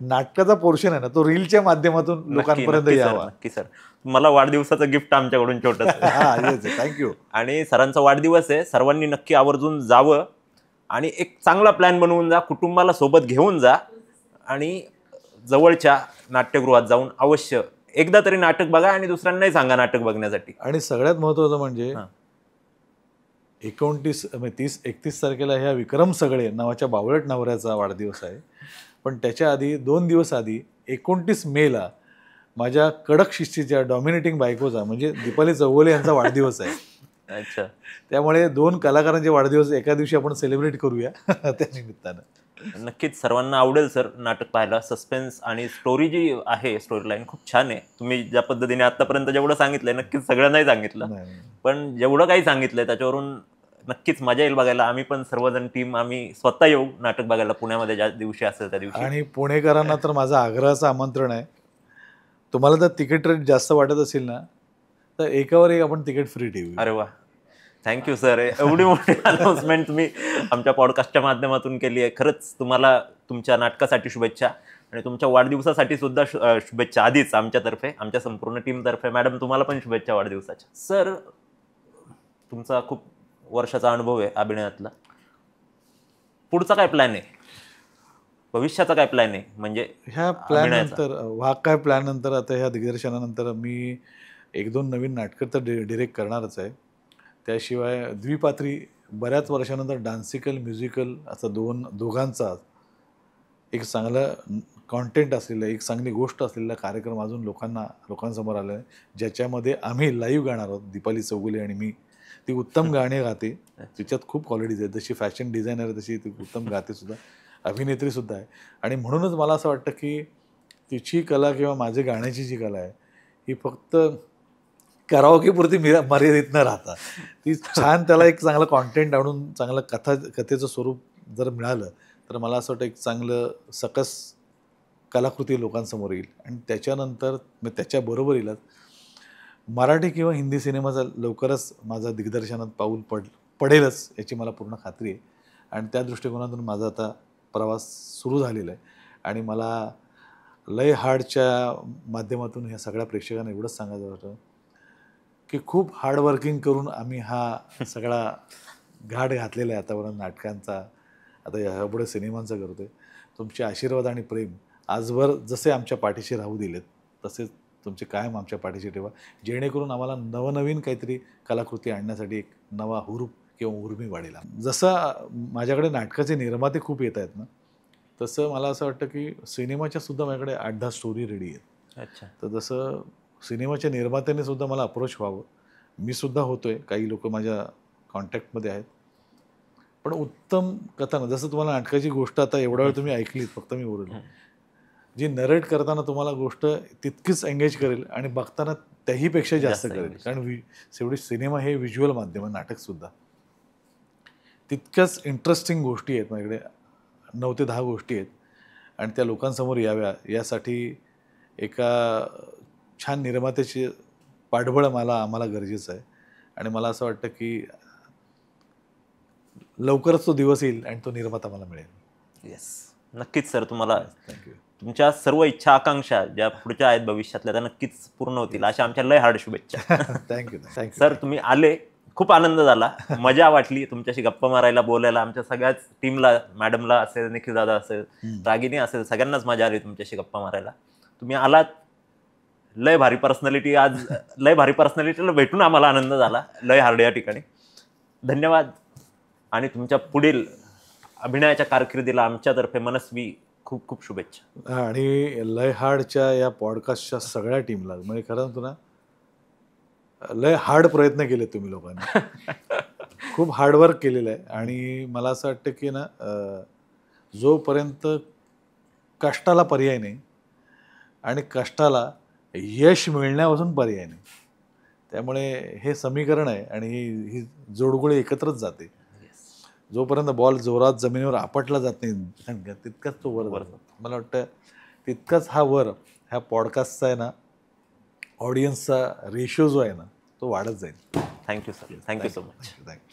नाटकाचा पोर्शन आहे ना, तो रीलच्या माध्यमातून लोकांपर्यंत यावा. नक्की सर, मला वाढदिवसाचं गिफ्ट आमच्याकडून छोटंसं. थँक्यू. आणि सरांचा वाढदिवस आहे, सर्वांनी नक्की आवर्जून जावं आणि एक चांगला प्लॅन बनवून जा, कुटुंबाला सोबत घेऊन जा आणि जवळच्या नाट्यगृहात जाऊन अवश्य एकदा तरी नाटक बघा आणि दुसऱ्यांनाही सांगा नाटक बघण्यासाठी. आणि सगळ्यात महत्त्वाचं म्हणजे 31 तारखेला ह्या विक्रम सगळे नावाच्या बावळट नवऱ्याचा वाढदिवस आहे. पण त्याच्या आधी 2 दिवस आधी 29 मेला माझ्या कडक शिस्तीच्या डॉमिनेटिंग बायकोचा म्हणजे दीपाली चौगुले यांचा वाढदिवस आहे. अच्छा. त्यामुळे 2 कलाकारांचे वाढदिवस एका दिवशी आपण सेलिब्रेट करूया त्या निमित्तानं. नक्कीच सर्वांना आवडेल सर नाटक पाहायला. सस्पेन्स आणि स्टोरी जी आहे, स्टोरी लाईन खूप छान आहे. तुम्ही ज्या पद्धतीने आतापर्यंत जेवढं सांगितलंय नक्कीच सगळं नाही सांगितलं, नाही, नाही. पण जेवढं काही सांगितलंय त्याच्यावरून नक्कीच मजा येईल बघायला. आम्ही पण सर्वजण टीम आम्ही स्वतः येऊ नाटक बघायला पुण्यामध्ये ज्या दिवशी असेल त्या दिवशी. आणि पुणेकरांना तर माझं आग्रहाचं आमंत्रण आहे. तुम्हाला जर तिकीट रेट जास्त वाटत असेल ना, तर एकावर एक आपण तिकीट फ्री ठेवू. अरे वा, थँक्यू सर. एवढी मोठी अनाउन्समेंट तुम्ही आमच्या पॉडकास्टच्या माध्यमातून केली आहे. खरंच तुम्हाला तुमच्या नाटकासाठी शुभेच्छा आणि तुमच्या वाढदिवसासाठी सुद्धा शुभेच्छा आधीच आमच्यातर्फे, आमच्या संपूर्ण टीमतर्फे. मॅडम तुम्हाला पण शुभेच्छा वाढदिवसाच्या. सर तुमचा खूप वर्षाचा अनुभव आहे अभिनयातला. पुढचा काय प्लॅन आहे, भविष्याचा काय प्लॅन आहे? म्हणजे ह्या प्लॅन नंतर वाघ काय प्लॅन नंतर आता ह्या दिग्दर्शनानंतर मी 1-2 नवीन नाटकं तर डिरेक्ट करणारच आहे. त्याशिवाय द्विपात्री बऱ्याच वर्षानंतर डान्सिकल म्युझिकल असं दोघांचा एक चांगलं कॉन्टेंट असलेलं, एक चांगली गोष्ट असलेला कार्यक्रम अजून लोकांसमोर आला आहे, ज्याच्यामध्ये आम्ही लाईव्ह गाणार आहोत. दीपाली चौगुले आणि मी. ती उत्तम गाणी गाते, तिच्यात खूप क्वालिटीज आहेत. जशी फॅशन डिझायनर आहे तशी ती उत्तम गाते सुद्धा, अभिनेत्री सुद्धा आहे. आणि म्हणूनच मला असं वाटतं की तिची कला किंवा माझी गाण्याची जी कला आहे ही फक्त कराओकेपुरती मर्यादित न राहता ती छान त्याला एक चांगलं कॉन्टेंट आणून चांगलं कथेचं स्वरूप जर मिळालं तर मला असं वाटतं एक चांगलं सकस कलाकृती लोकांसमोर येईल. आणि त्याच्यानंतर मग त्याच्याबरोबरीलाच मराठी किंवा हिंदी सिनेमाचा लवकरच माझा दिग्दर्शनात पाऊल पडेलच याची मला पूर्ण खात्री आहे. आणि त्या दृष्टिकोनातून माझा आता प्रवास सुरू झालेला आहे. आणि मला लय हार्डच्या माध्यमातून ह्या सगळ्या प्रेक्षकांना एवढंच सांगायचं होतं की खूप हार्डवर्किंग करून आम्ही हा सगळा घाट घातलेला आहे आतापर्यंत नाटकांचा, आता ह्यापुढे सिनेमांचा करतो आहे. तुमचे आशीर्वाद आणि प्रेम आजवर जसे आमच्या पाठीशी राहू दिलेत तसेच तुमचे कायम आमच्या पाठीशी ठेवा, जेणेकरून आम्हाला नवनवीन काहीतरी कलाकृती आणण्यासाठी एक नवा हुरूप किंवा उर्मी वाढेल. जसं माझ्याकडे नाटकाचे निर्माते खूप येत आहेत ना, तसं मला असं वाटतं की सिनेमाच्या सुद्धा माझ्याकडे 8-10 स्टोरी रेडी आहेत. अच्छा. तर जसं सिनेमाच्या निर्मात्याने सुद्धा मला अप्रोच व्हावं, मी सुद्धा होतोय, काही लोक माझ्या कॉन्टॅक्टमध्ये आहेत. पण उत्तम कथा ना, जसं तुम्हाला नाटकाची गोष्ट आता एवढा वेळ तुम्ही ऐकलीत, फक्त मी ओरडलो, जी नरेट करताना तुम्हाला गोष्ट तितकीच एंगेज करेल आणि बघताना त्याहीपेक्षा जास्त करेल. कारण शेवटी सिनेमा हे व्हिज्युअल माध्यम आहे, नाटकसुद्धा. तितक्याच इंटरेस्टिंग गोष्टी आहेत माझ्याकडे, 9 ते 10 गोष्टी आहेत. आणि त्या लोकांसमोर याव्या यासाठी एका छान निर्मात्याची पाठबळ आम्हाला गरजेचं आहे. आणि मला असं वाटतं की लवकरच तो दिवस येईल आणि तो निर्माता मला मिळेल. येस, नक्कीच सर. तुम्हाला थँक्यू. तुमच्या सर्व इच्छा आकांक्षा ज्या पुढच्या आहेत भविष्यातल्या त्या नक्कीच पूर्ण होतील अशा आमच्या लय हार्ड शुभेच्छा. थँक्यू सर तुम्ही आले, खूप आनंद झाला, मजा वाटली तुमच्याशी गप्पा मारायला, बोलायला. आमच्या सगळ्याच टीमला, मॅडमला असेल, निखिल दादा असेल, रागिनी असेल, सगळ्यांनाच मजा आली तुमच्याशी गप्पा मारायला. तुम्ही आलात, लय भारी पर्सनॅलिटी, आज लय भारी पर्सनॅलिटीला भेटून आम्हाला आनंद झाला लय हार्ड या ठिकाणी. धन्यवाद. आणि तुमच्या पुढील अभिनयाच्या कारकिर्दीला आमच्यातर्फे मनस्वी खूप खूप शुभेच्छा. आणि लय हार्डच्या या पॉडकास्टच्या सगळ्या टीमला म्हणजे खरं तुला लय हार्ड प्रयत्न केले तुम्ही लोकांनी, खूप हार्डवर्क केलेलं आहे. आणि मला असं वाटतं की ना, जोपर्यंत कष्टाला पर्याय नाही आणि कष्टाला यश मिळण्यापासून पर्याय नाही, त्यामुळे हे समीकरण आहे आणि ही जोडगोळी एकत्रच जाते. जोपर्यंत बॉल जोरात जमिनीवर आपटला जात नाही तितकाच तो वर जातो. मला वाटतं तितकाच हा वर ह्या पॉडकास्टचा आहे ना, ऑडियन्सचा रेशो जो आहे ना, तो वाढत जाईल. Thank you sir, thank you so much. Thank you.